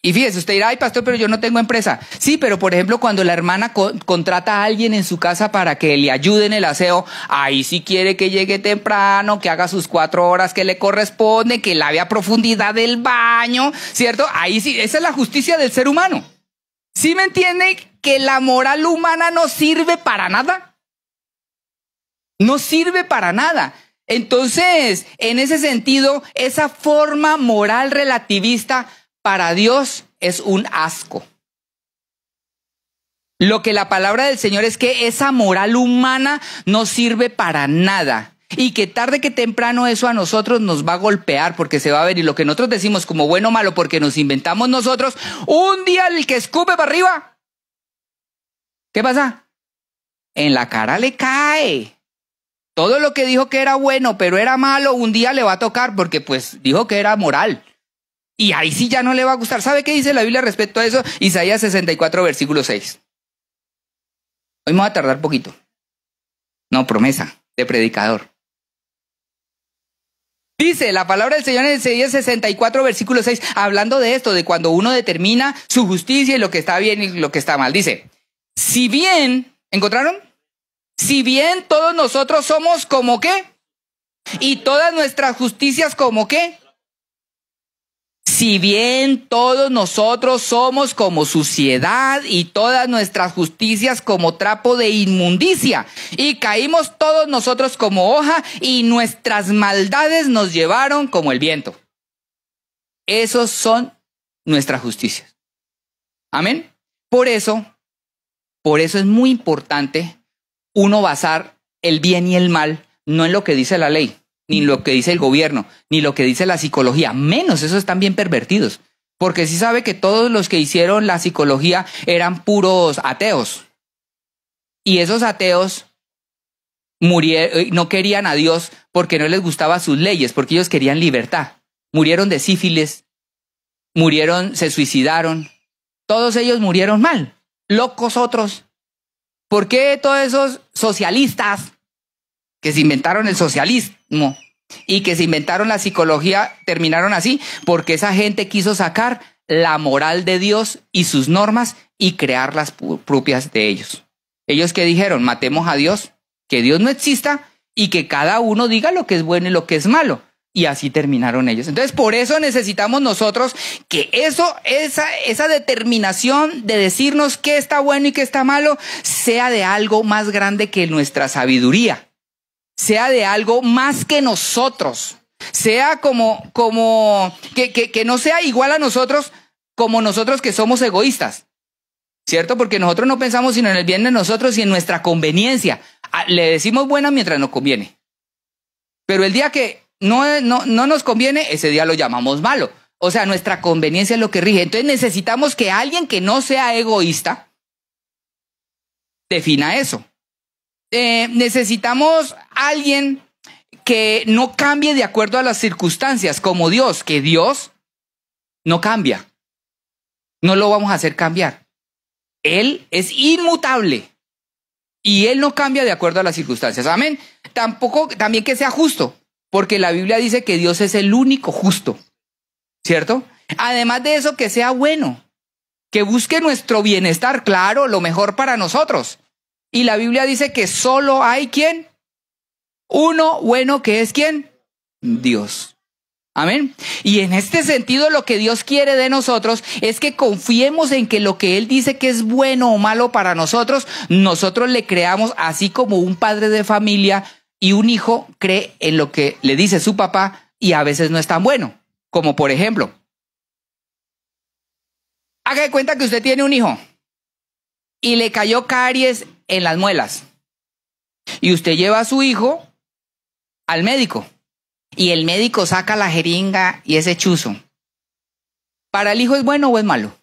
Y fíjese, usted dirá, ay pastor, pero yo no tengo empresa. Sí, pero por ejemplo, cuando la hermana contrata a alguien en su casa para que le ayude en el aseo, ahí sí quiere que llegue temprano, que haga sus 4 horas que le corresponde, que lave a profundidad el baño, ¿cierto? Ahí sí, esa es la justicia del ser humano. ¿Sí me entiende que la moral humana no sirve para nada? No sirve para nada. Entonces, en ese sentido, esa forma moral relativista para Dios es un asco. Lo que la palabra del Señor es que esa moral humana no sirve para nada. Y que tarde que temprano eso a nosotros nos va a golpear porque se va a ver. Y lo que nosotros decimos como bueno o malo porque nos inventamos nosotros, un día el que escupe para arriba, ¿qué pasa? En la cara le cae. Todo lo que dijo que era bueno pero era malo, un día le va a tocar porque pues dijo que era moral. Y ahí sí ya no le va a gustar. ¿Sabe qué dice la Biblia respecto a eso? Isaías 64, versículo 6. Hoy me voy a tardar poquito. No, promesa de predicador. Dice la palabra del Señor en Isaías 64, versículo 6, hablando de esto, de cuando uno determina su justicia y lo que está bien y lo que está mal. Dice, si bien, ¿encontraron? Si bien todos nosotros somos como ¿qué? Y todas nuestras justicias como ¿qué? Si bien todos nosotros somos como suciedad y todas nuestras justicias como trapo de inmundicia, y caímos todos nosotros como hoja y nuestras maldades nos llevaron como el viento. Esos son nuestras justicias. Amén. Por eso es muy importante uno basar el bien y el mal no en lo que dice la ley, ni lo que dice el gobierno, ni lo que dice la psicología, menos esos están bien pervertidos. Porque sí sabe que todos los que hicieron la psicología eran puros ateos. Y esos ateos no querían a Dios porque no les gustaban sus leyes, porque ellos querían libertad. Murieron de sífilis, se suicidaron. Todos ellos murieron mal, locos otros. ¿Por qué todos esos socialistas que se inventaron el socialismo y que se inventaron la psicología terminaron así? Porque esa gente quiso sacar la moral de Dios y sus normas y crear las propias de ellos. Ellos que dijeron, matemos a Dios, que Dios no exista y que cada uno diga lo que es bueno y lo que es malo. Y así terminaron ellos. Entonces, por eso necesitamos nosotros que esa determinación de decirnos qué está bueno y qué está malo sea de algo más grande que nuestra sabiduría. Sea de algo más que nosotros, sea que no sea igual a nosotros como nosotros que somos egoístas, ¿cierto? Porque nosotros no pensamos sino en el bien de nosotros y en nuestra conveniencia. Le decimos buena mientras nos conviene, pero el día que no nos conviene, ese día lo llamamos malo. O sea, nuestra conveniencia es lo que rige. Entonces necesitamos que alguien que no sea egoísta defina eso. Necesitamos alguien que no cambie de acuerdo a las circunstancias, como Dios, que Dios no cambia. No lo vamos a hacer cambiar. Él es inmutable. Y Él no cambia de acuerdo a las circunstancias. Amén. Tampoco, también que sea justo, porque la Biblia dice que Dios es el único justo, ¿cierto? Además de eso, que sea bueno, que busque nuestro bienestar, claro, lo mejor para nosotros. Y la Biblia dice que solo hay ¿quién? Uno bueno, que es ¿quién? Dios. Amén. Y en este sentido, lo que Dios quiere de nosotros es que confiemos en que lo que Él dice que es bueno o malo para nosotros, nosotros le creamos, así como un padre de familia y un hijo cree en lo que le dice su papá y a veces no es tan bueno. Como por ejemplo, haga de cuenta que usted tiene un hijo y le cayó caries en las muelas y usted lleva a su hijo al médico. Y el médico saca la jeringa y ese chuzo. ¿Para el hijo es bueno o es malo?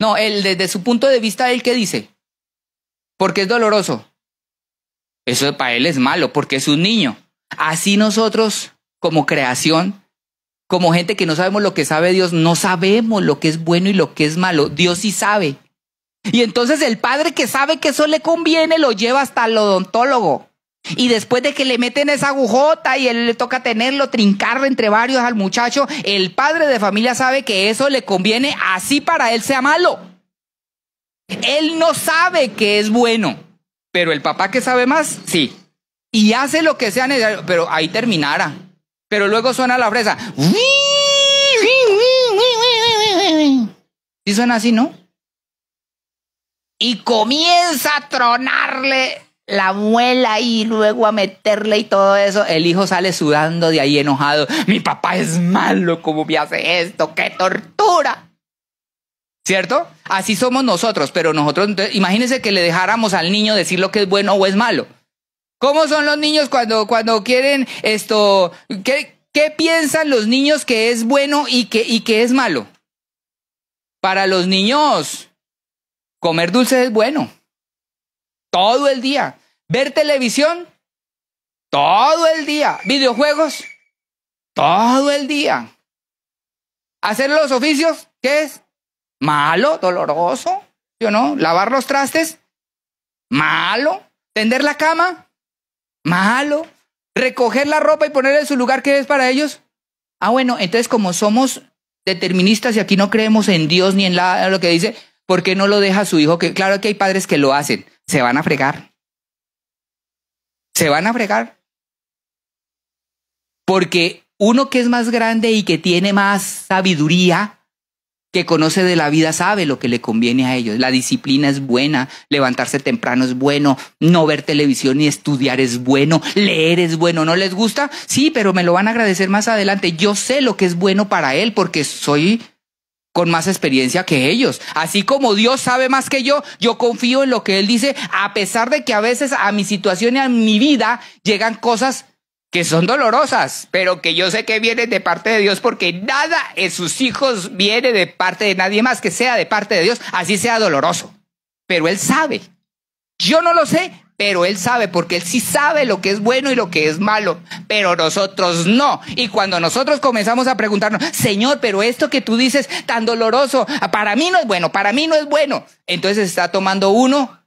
No, él desde su punto de vista, ¿él qué dice? Porque es doloroso. Eso para él es malo, porque es un niño. Así nosotros, como creación, como gente que no sabemos lo que sabe Dios, no sabemos lo que es bueno y lo que es malo. Dios sí sabe. Y entonces el padre que sabe que eso le conviene, lo lleva hasta el odontólogo. Y después de que le meten esa agujota y él le toca tenerlo, trincarlo entre varios al muchacho, el padre de familia sabe que eso le conviene, así para él sea malo. Él no sabe que es bueno, pero el papá que sabe más, sí. Y hace lo que sea necesario, pero ahí terminara. Pero luego suena la fresa. ¿Sí suena así, no? Y comienza a tronarle la muela y luego a meterle y todo eso. El hijo sale sudando de ahí enojado. Mi papá es malo, ¿cómo me hace esto? ¡Qué tortura! ¿Cierto? Así somos nosotros, pero nosotros, imagínense que le dejáramos al niño decir lo que es bueno o es malo. ¿Cómo son los niños cuando quieren esto? ¿Qué piensan los niños que es bueno y que es malo? Para los niños, comer dulce es bueno. Todo el día. Ver televisión, todo el día. Videojuegos, todo el día. Hacer los oficios, ¿qué es? Malo, doloroso, ¿sí o no? Lavar los trastes, malo. Tender la cama, malo. Recoger la ropa y ponerla en su lugar, ¿qué es para ellos? Ah, bueno, entonces como somos deterministas y aquí no creemos en Dios ni en lo que dice, ¿por qué no lo deja a su hijo? Que claro que hay padres que lo hacen. Se van a fregar. Se van a fregar. Porque uno que es más grande y que tiene más sabiduría, que conoce de la vida, sabe lo que le conviene a ellos. La disciplina es buena, levantarse temprano es bueno, no ver televisión ni estudiar es bueno, leer es bueno. ¿No les gusta? Sí, pero me lo van a agradecer más adelante. Yo sé lo que es bueno para él porque soy con más experiencia que ellos. Así como Dios sabe más que yo confío en lo que Él dice, a pesar de que a veces a mi situación y a mi vida llegan cosas que son dolorosas, pero que yo sé que vienen de parte de Dios, porque nada en sus hijos viene de parte de nadie más que sea de parte de Dios, así sea doloroso. Pero Él sabe. Yo no lo sé, pero Él sabe, porque Él sí sabe lo que es bueno y lo que es malo, pero nosotros no. Y cuando nosotros comenzamos a preguntarnos, Señor, pero esto que tú dices tan doloroso, para mí no es bueno, para mí no es bueno. Entonces está tomando uno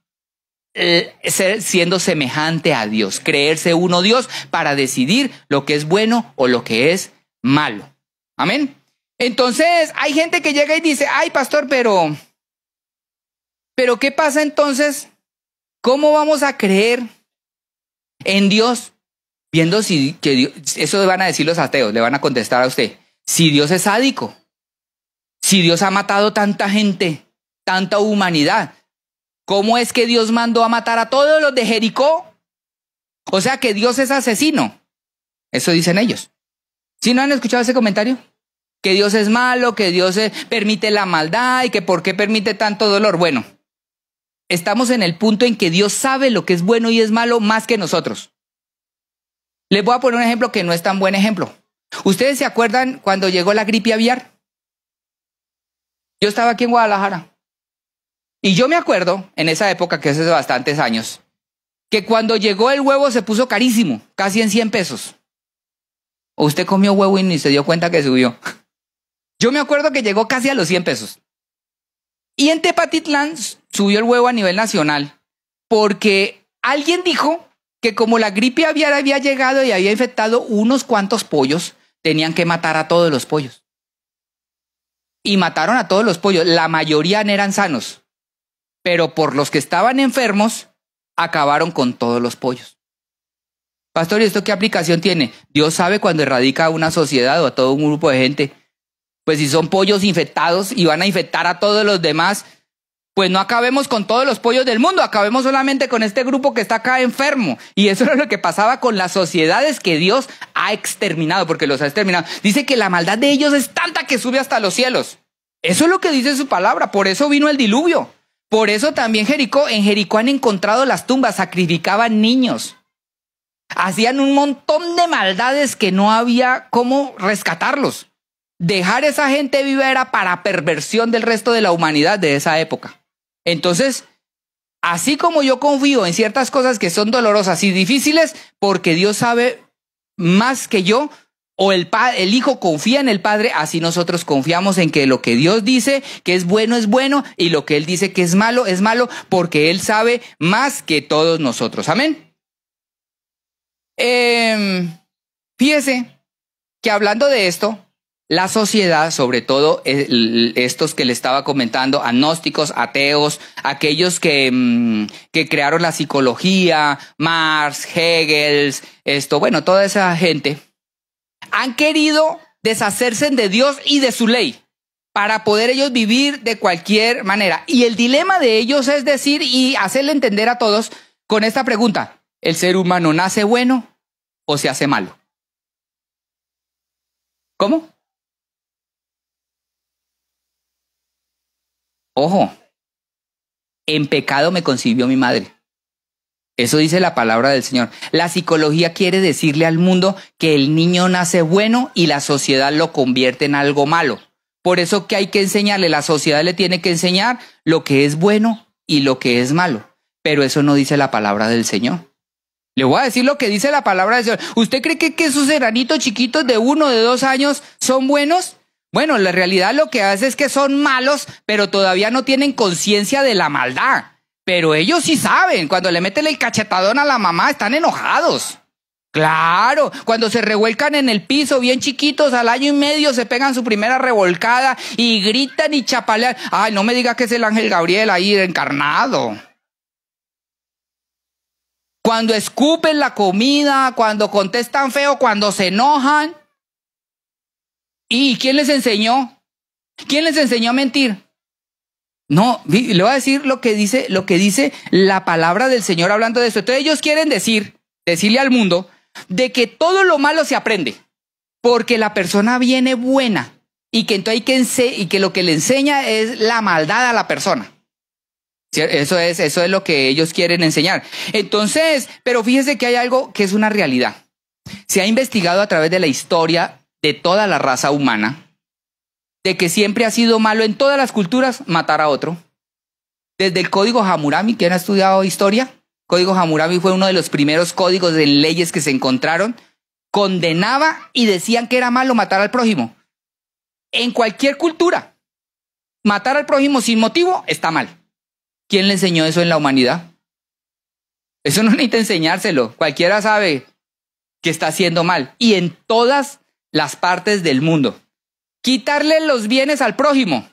siendo semejante a Dios, creerse uno Dios para decidir lo que es bueno o lo que es malo. Amén. Entonces hay gente que llega y dice, ay pastor, pero ¿qué pasa entonces? ¿Cómo vamos a creer en Dios viendo que Dios, eso van a decir los ateos, le van a contestar a usted, si Dios es sádico, si Dios ha matado tanta gente, tanta humanidad, ¿cómo es que Dios mandó a matar a todos los de Jericó? O sea que Dios es asesino. Eso dicen ellos. ¿Sí no han escuchado ese comentario? Que Dios es malo, que Dios permite la maldad y que por qué permite tanto dolor. Bueno, estamos en el punto en que Dios sabe lo que es bueno y es malo más que nosotros. Les voy a poner un ejemplo que no es tan buen ejemplo. ¿Ustedes se acuerdan cuando llegó la gripe aviar? Yo estaba aquí en Guadalajara. Y yo me acuerdo, en esa época, que hace bastantes años, que cuando llegó el huevo se puso carísimo, casi en 100 pesos. ¿O usted comió huevo y ni se dio cuenta que subió? Yo me acuerdo que llegó casi a los 100 pesos. Y en Tepatitlán subió el huevo a nivel nacional. porque alguien dijo que como la gripe aviar había llegado y había infectado unos cuantos pollos, tenían que matar a todos los pollos. Y mataron a todos los pollos. La mayoría eran sanos, pero por los que estaban enfermos, acabaron con todos los pollos. Pastor, ¿y esto qué aplicación tiene? Dios sabe cuando erradica a una sociedad o a todo un grupo de gente. Pues si son pollos infectados y van a infectar a todos los demás, pues no acabemos con todos los pollos del mundo, acabemos solamente con este grupo que está acá enfermo. Y eso es lo que pasaba con las sociedades que Dios ha exterminado, porque los ha exterminado. Dice que la maldad de ellos es tanta que sube hasta los cielos. Eso es lo que dice su palabra, por eso vino el diluvio. Por eso también en Jericó han encontrado las tumbas, sacrificaban niños. Hacían un montón de maldades que no había cómo rescatarlos. Dejar esa gente viva era para perversión del resto de la humanidad de esa época. Entonces, así como yo confío en ciertas cosas que son dolorosas y difíciles, porque Dios sabe más que yo, o el Hijo confía en el Padre, así nosotros confiamos en que lo que Dios dice que es bueno, y lo que Él dice que es malo, porque Él sabe más que todos nosotros. Amén. Fíjese que hablando de esto, la sociedad, sobre todo estos que le estaba comentando, agnósticos, ateos, aquellos que crearon la psicología, Marx, Hegel, toda esa gente, han querido deshacerse de Dios y de su ley para poder ellos vivir de cualquier manera. Y el dilema de ellos es decir y hacerle entender a todos con esta pregunta: ¿el ser humano nace bueno o se hace malo? ¿Cómo? Ojo, en pecado me concibió mi madre. Eso dice la palabra del Señor. La psicología quiere decirle al mundo que el niño nace bueno y la sociedad lo convierte en algo malo. Por eso que hay que enseñarle, la sociedad le tiene que enseñar lo que es bueno y lo que es malo. Pero eso no dice la palabra del Señor. Le voy a decir lo que dice la palabra del Señor. ¿Usted cree que esos enanitos chiquitos de 1 o de 2 años son buenos? Bueno, la realidad lo que hace es que son malos, pero todavía no tienen conciencia de la maldad. Pero ellos sí saben, cuando le meten el cachetadón a la mamá, están enojados. Claro, cuando se revuelcan en el piso bien chiquitos, al año y medio se pegan su primera revolcada y gritan y chapalean. Ay, no me diga que es el ángel Gabriel ahí encarnado. Cuando escupen la comida, cuando contestan feo, cuando se enojan. ¿Y quién les enseñó? ¿Quién les enseñó a mentir? No, le voy a decir lo que dice la palabra del Señor hablando de esto. Entonces ellos quieren decirle al mundo de que todo lo malo se aprende, porque la persona viene buena y que entonces y que lo que le enseña es la maldad a la persona. Eso es lo que ellos quieren enseñar. Entonces, pero fíjese que hay algo que es una realidad. Se ha investigado a través de la historia de toda la raza humana, de que siempre ha sido malo en todas las culturas matar a otro. Desde el Código Hammurabi, ¿quién ha estudiado historia? Código Hammurabi fue uno de los primeros códigos de leyes que se encontraron. Condenaba y decían que era malo matar al prójimo. En cualquier cultura, matar al prójimo sin motivo está mal. ¿Quién le enseñó eso en la humanidad? Eso no necesita enseñárselo. Cualquiera sabe que está haciendo mal. Y en todas las partes del mundo. Quitarle los bienes al prójimo,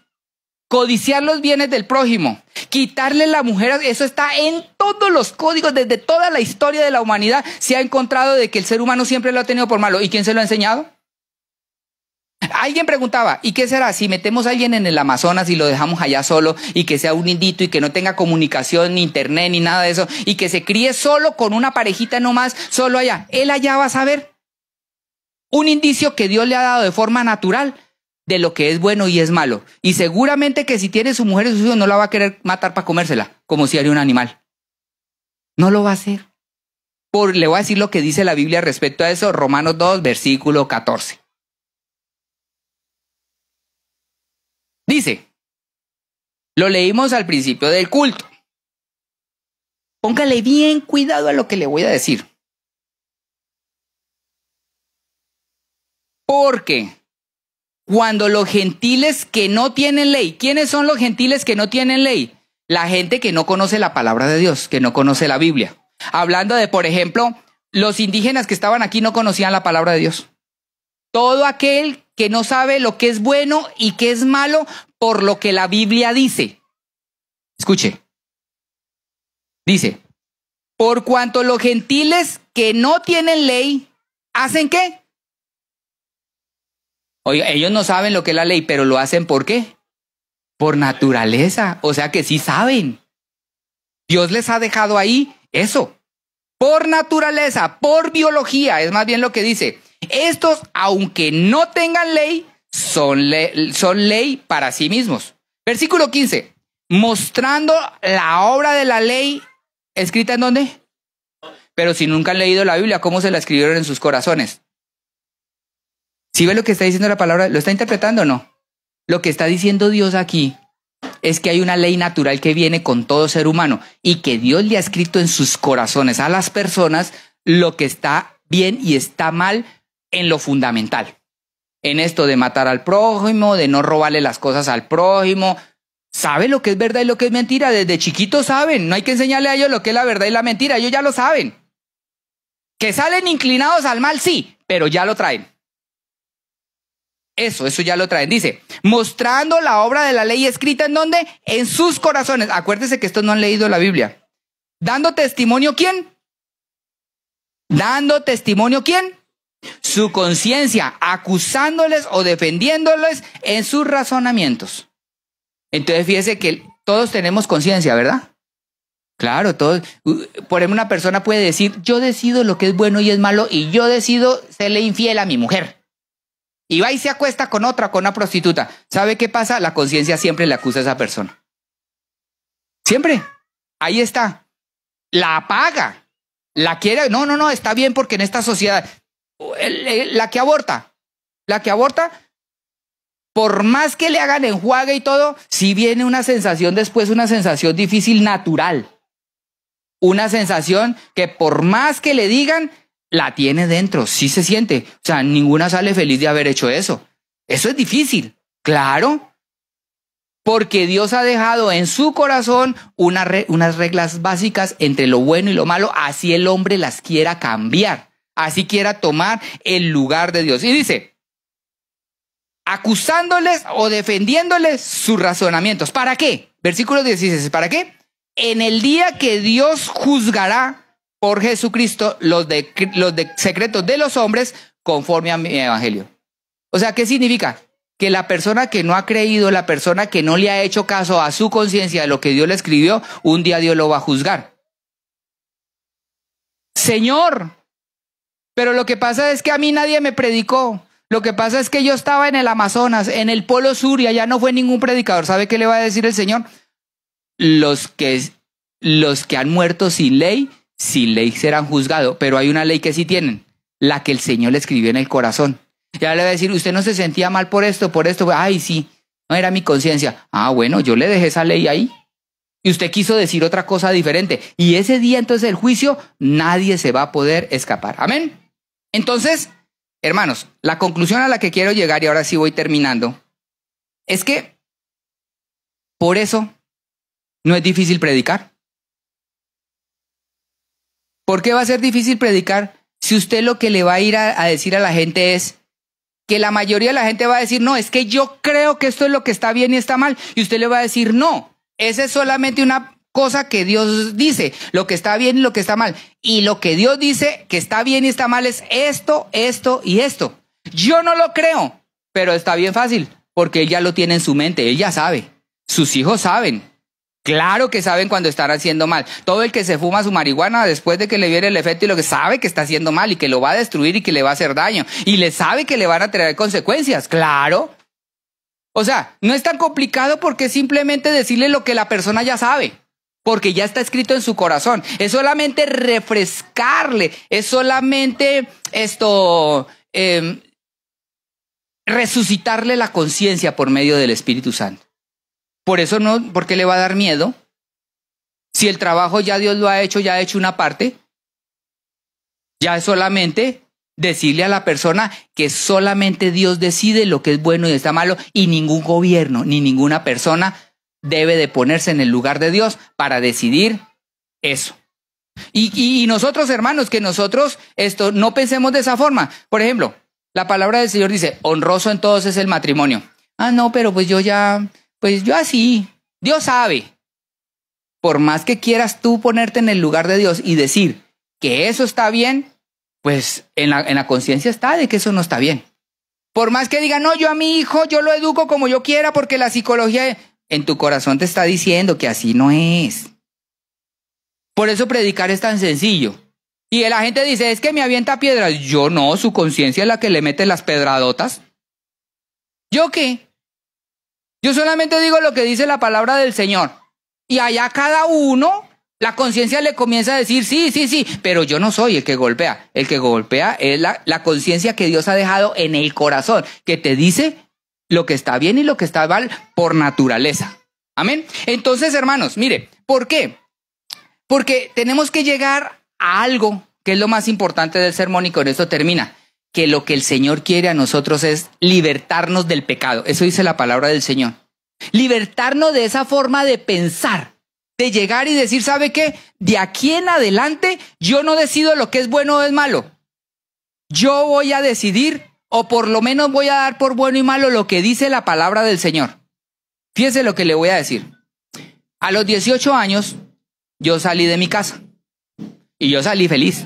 codiciar los bienes del prójimo, quitarle la mujer, eso está en todos los códigos, desde toda la historia de la humanidad se ha encontrado de que el ser humano siempre lo ha tenido por malo. ¿Y quién se lo ha enseñado? Alguien preguntaba, ¿y qué será si metemos a alguien en el Amazonas y lo dejamos allá solo y que sea un indito y que no tenga comunicación, ni internet, ni nada de eso, y que se críe solo con una parejita nomás, solo allá? Él allá va a saber un indicio que Dios le ha dado de forma natural de lo que es bueno y es malo. Y seguramente que si tiene su mujer y sus hijos no la va a querer matar para comérsela, como si haría un animal. No lo va a hacer. Le voy a decir lo que dice la Biblia respecto a eso, Romanos 2, versículo 14. Dice, lo leímos al principio del culto. Póngale bien cuidado a lo que le voy a decir. Porque cuando los gentiles que no tienen ley, ¿quiénes son los gentiles que no tienen ley? La gente que no conoce la palabra de Dios, que no conoce la Biblia. Hablando de, por ejemplo, los indígenas que estaban aquí no conocían la palabra de Dios. Todo aquel que no sabe lo que es bueno y qué es malo por lo que la Biblia dice. Escuche. Dice, por cuanto los gentiles que no tienen ley, ¿hacen qué? Oiga, ellos no saben lo que es la ley, pero lo hacen ¿por qué? Por naturaleza. O sea que sí saben. Dios les ha dejado ahí eso. Por naturaleza, por biología, es más bien lo que dice. Estos, aunque no tengan ley, son ley para sí mismos. Versículo 15. Mostrando la obra de la ley, ¿escrita en dónde? Pero si nunca han leído la Biblia, ¿cómo se la escribieron en sus corazones? ¿Sí ve lo que está diciendo la palabra? ¿Lo está interpretando o no? Lo que está diciendo Dios aquí es que hay una ley natural que viene con todo ser humano y que Dios le ha escrito en sus corazones a las personas lo que está bien y está mal en lo fundamental. En esto de matar al prójimo, de no robarle las cosas al prójimo. ¿Sabe lo que es verdad y lo que es mentira? Desde chiquitos saben. No hay que enseñarle a ellos lo que es la verdad y la mentira. Ellos ya lo saben. Que salen inclinados al mal, sí, pero ya lo traen. Eso ya lo traen. Dice, mostrando la obra de la ley escrita ¿en dónde? En sus corazones. Acuérdese que estos no han leído la Biblia. ¿Dando testimonio quién? ¿Dando testimonio quién? Su conciencia, acusándoles o defendiéndoles en sus razonamientos. Entonces fíjese que todos tenemos conciencia, ¿verdad? Claro, todos. Por ejemplo, una persona puede decir, yo decido lo que es bueno y es malo y yo decido serle infiel a mi mujer. Y va y se acuesta con una prostituta. ¿Sabe qué pasa? La conciencia siempre le acusa a esa persona. Siempre. Ahí está. La apaga. La quiere. No, está bien porque en esta sociedad, la que aborta, por más que le hagan enjuague y todo, si viene una sensación después, una sensación difícil natural. Una sensación que por más que le digan, la tiene dentro, sí se siente. O sea, ninguna sale feliz de haber hecho eso. Eso es difícil, claro. Porque Dios ha dejado en su corazón unas reglas básicas entre lo bueno y lo malo, así el hombre las quiera cambiar, así quiera tomar el lugar de Dios. Y dice, acusándoles o defendiéndoles sus razonamientos. ¿Para qué? Versículo 16, ¿para qué? En el día que Dios juzgará por Jesucristo los secretos de los hombres conforme a mi evangelio. O sea, ¿qué significa? Que la persona que no ha creído, la persona que no le ha hecho caso a su conciencia de lo que Dios le escribió, un día Dios lo va a juzgar. Señor, pero lo que pasa es que a mí nadie me predicó. Lo que pasa es que yo estaba en el Amazonas, en el Polo Sur, y allá no fue ningún predicador. ¿Sabe qué le va a decir el Señor? Los que han muerto sin ley serán juzgados, pero hay una ley que sí tienen, la que el Señor le escribió en el corazón. Ya le va a decir, usted no se sentía mal por esto, ay sí, no era mi conciencia. Ah, bueno, yo le dejé esa ley ahí. Y usted quiso decir otra cosa diferente. Y ese día entonces del juicio, nadie se va a poder escapar. Amén. Entonces, hermanos, la conclusión a la que quiero llegar, y ahora sí voy terminando, es que por eso no es difícil predicar. ¿Por qué va a ser difícil predicar si usted lo que le va a ir a decir a la gente es que la mayoría de la gente va a decir, no, es que yo creo que esto es lo que está bien y está mal, y usted le va a decir, no, esa es solamente una cosa que Dios dice, lo que está bien y lo que está mal, y lo que Dios dice que está bien y está mal es esto, esto y esto. Yo no lo creo, pero está bien fácil, porque él ya lo tiene en su mente, él ya sabe, sus hijos saben. Claro que saben cuando están haciendo mal. Todo el que se fuma su marihuana después de que le viene el efecto y lo que sabe que está haciendo mal y que lo va a destruir y que le va a hacer daño y le sabe que le van a traer consecuencias. Claro. O sea, no es tan complicado porque es simplemente decirle lo que la persona ya sabe, porque ya está escrito en su corazón. Es solamente refrescarle, es solamente resucitarle la conciencia por medio del Espíritu Santo. Por eso no, ¿por qué le va a dar miedo? Si el trabajo ya Dios lo ha hecho una parte, ya es solamente decirle a la persona que solamente Dios decide lo que es bueno y está malo, y ningún gobierno, ni ninguna persona debe de ponerse en el lugar de Dios para decidir eso. Y nosotros, hermanos, que nosotros no pensemos de esa forma. Por ejemplo, la palabra del Señor dice, honroso en todos es el matrimonio. Ah, no, pero pues yo así, Dios sabe. Por más que quieras tú ponerte en el lugar de Dios y decir que eso está bien, pues en la conciencia está de que eso no está bien. Por más que digan, no, yo a mi hijo, yo lo educo como yo quiera porque la psicología en tu corazón te está diciendo que así no es. Por eso predicar es tan sencillo. Y la gente dice, es que me avienta piedras. Yo no, su conciencia es la que le mete las pedradotas. ¿Yo qué? Yo solamente digo lo que dice la palabra del Señor. Y allá cada uno, la conciencia le comienza a decir, sí, pero yo no soy el que golpea. El que golpea es la conciencia que Dios ha dejado en el corazón, que te dice lo que está bien y lo que está mal por naturaleza. Amén. Entonces, hermanos, mire, ¿por qué? Porque tenemos que llegar a algo que es lo más importante del sermón y con esto termina. Que lo que el Señor quiere a nosotros es libertarnos del pecado. Eso dice la palabra del Señor. Libertarnos de esa forma de pensar, de llegar y decir, ¿sabe qué? De aquí en adelante yo no decido lo que es bueno o es malo. Yo voy a decidir, o por lo menos voy a dar por bueno y malo lo que dice la palabra del Señor. Fíjese lo que le voy a decir. A los 18 años yo salí de mi casa y yo salí feliz.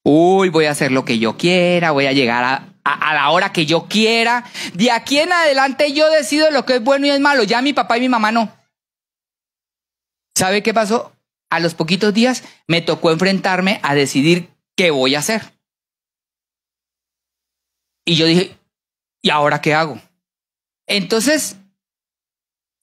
Uy, voy a hacer lo que yo quiera, voy a llegar a la hora que yo quiera. De aquí en adelante yo decido lo que es bueno y es malo. Ya mi papá y mi mamá no. ¿Sabe qué pasó? A los poquitos días me tocó enfrentarme a decidir qué voy a hacer. Y yo dije, ¿y ahora qué hago? Entonces,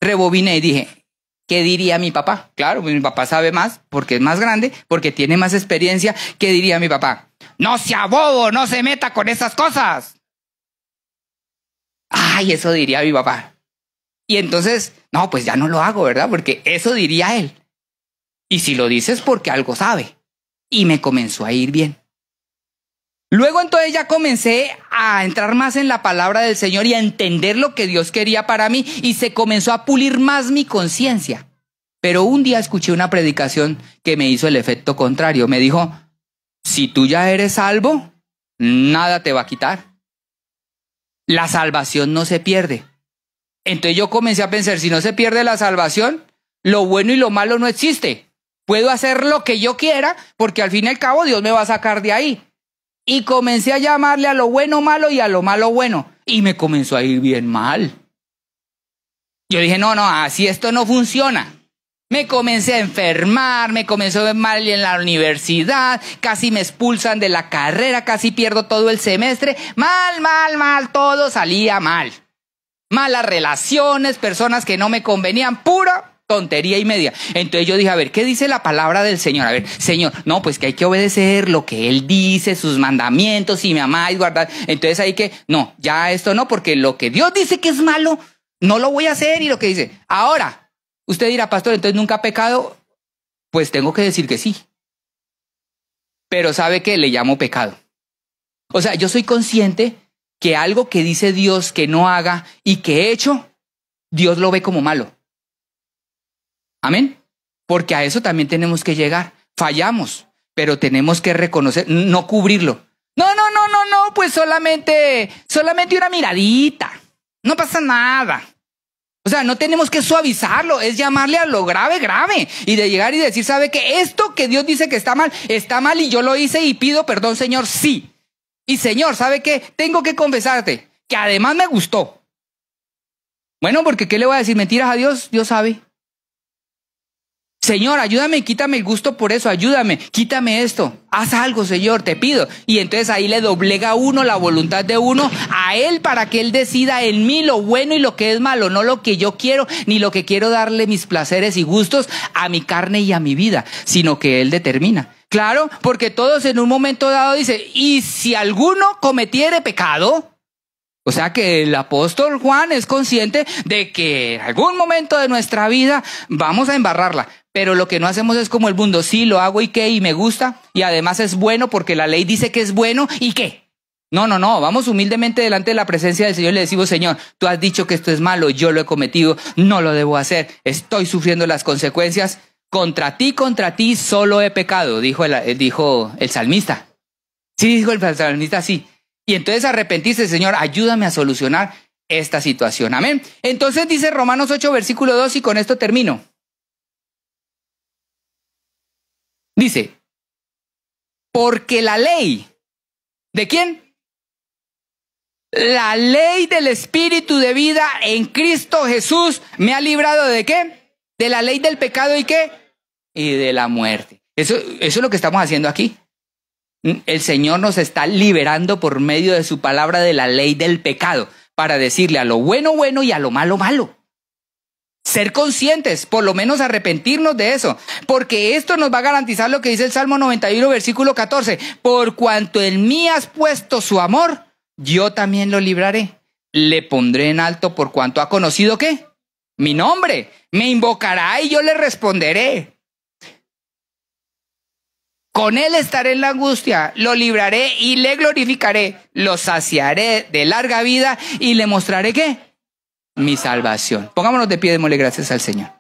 rebobiné y dije, ¿qué diría mi papá? Claro, mi papá sabe más porque es más grande, porque tiene más experiencia. ¿Qué diría mi papá? No sea bobo, no se meta con esas cosas. Ay, eso diría mi papá. Y entonces, no, pues ya no lo hago, ¿verdad? Porque eso diría él. Y si lo dices porque algo sabe. Y me comenzó a ir bien. Luego entonces ya comencé a entrar más en la palabra del Señor y a entender lo que Dios quería para mí y se comenzó a pulir más mi conciencia. Pero un día escuché una predicación que me hizo el efecto contrario. Me dijo, si tú ya eres salvo, nada te va a quitar. La salvación no se pierde. Entonces yo comencé a pensar, si no se pierde la salvación, lo bueno y lo malo no existe. Puedo hacer lo que yo quiera porque al fin y al cabo Dios me va a sacar de ahí. Y comencé a llamarle a lo bueno malo y a lo malo bueno. Y me comenzó a ir bien mal. Yo dije, no, así esto no funciona. Me comencé a enfermar, me comenzó a ver mal en la universidad, casi me expulsan de la carrera, casi pierdo todo el semestre. Mal, todo salía mal. Malas relaciones, personas que no me convenían, pura tontería y media. Entonces yo dije, a ver, ¿qué dice la palabra del Señor? A ver, Señor, no, pues que hay que obedecer lo que Él dice, sus mandamientos, y me amáis, guardad. Entonces ahí que, no, ya esto no, porque lo que Dios dice que es malo, no lo voy a hacer, y lo que dice. Ahora, usted dirá, pastor, entonces nunca ha pecado. Pues tengo que decir que sí. Pero ¿sabe qué? Le llamo pecado. O sea, yo soy consciente que algo que dice Dios que no haga y que he hecho, Dios lo ve como malo. Amén. Porque a eso también tenemos que llegar. Fallamos, pero tenemos que reconocer, no cubrirlo. No, pues solamente una miradita. No pasa nada. O sea, no tenemos que suavizarlo, es llamarle a lo grave, y de llegar y decir, ¿sabe qué? Esto que Dios dice que está mal y yo lo hice y pido perdón, Señor, sí. Y Señor, ¿sabe qué? Tengo que confesarte que además me gustó. Bueno, porque ¿qué le voy a decir? ¿Mentiras a Dios? Dios sabe. Señor, ayúdame y quítame el gusto por eso, ayúdame, quítame esto, haz algo, Señor, te pido. Y entonces ahí le doblega uno la voluntad de uno a Él para que Él decida en mí lo bueno y lo que es malo, no lo que yo quiero, ni lo que quiero darle mis placeres y gustos a mi carne y a mi vida, sino que Él determina. Claro, porque todos en un momento dado dicen, y si alguno cometiere pecado. O sea que el apóstol Juan es consciente de que en algún momento de nuestra vida vamos a embarrarla. Pero lo que no hacemos es como el mundo, sí, lo hago y qué, y me gusta, y además es bueno porque la ley dice que es bueno, ¿y qué? No, vamos humildemente delante de la presencia del Señor y le decimos, Señor, tú has dicho que esto es malo, yo lo he cometido, no lo debo hacer, estoy sufriendo las consecuencias. Contra ti solo he pecado, dijo el salmista. Sí, dijo el salmista, sí. Y entonces arrepentirse, Señor, ayúdame a solucionar esta situación. Amén. Entonces dice Romanos 8, versículo 2, y con esto termino. Dice, porque la ley, ¿de quién? La ley del Espíritu de vida en Cristo Jesús me ha librado ¿de qué? De la ley del pecado y ¿qué? Y de la muerte. Eso es lo que estamos haciendo aquí. El Señor nos está liberando por medio de su palabra de la ley del pecado, para decirle a lo bueno, bueno, y a lo malo, malo. Ser conscientes, por lo menos arrepentirnos de eso, porque esto nos va a garantizar lo que dice el Salmo 91, versículo 14. Por cuanto en mí has puesto su amor, yo también lo libraré. Le pondré en alto por cuanto ha conocido ¿qué? Mi nombre. Me invocará y yo le responderé. Con él estaré en la angustia, lo libraré y le glorificaré. Lo saciaré de larga vida y le mostraré ¿qué? Mi salvación. Pongámonos de pie, démosle gracias al Señor.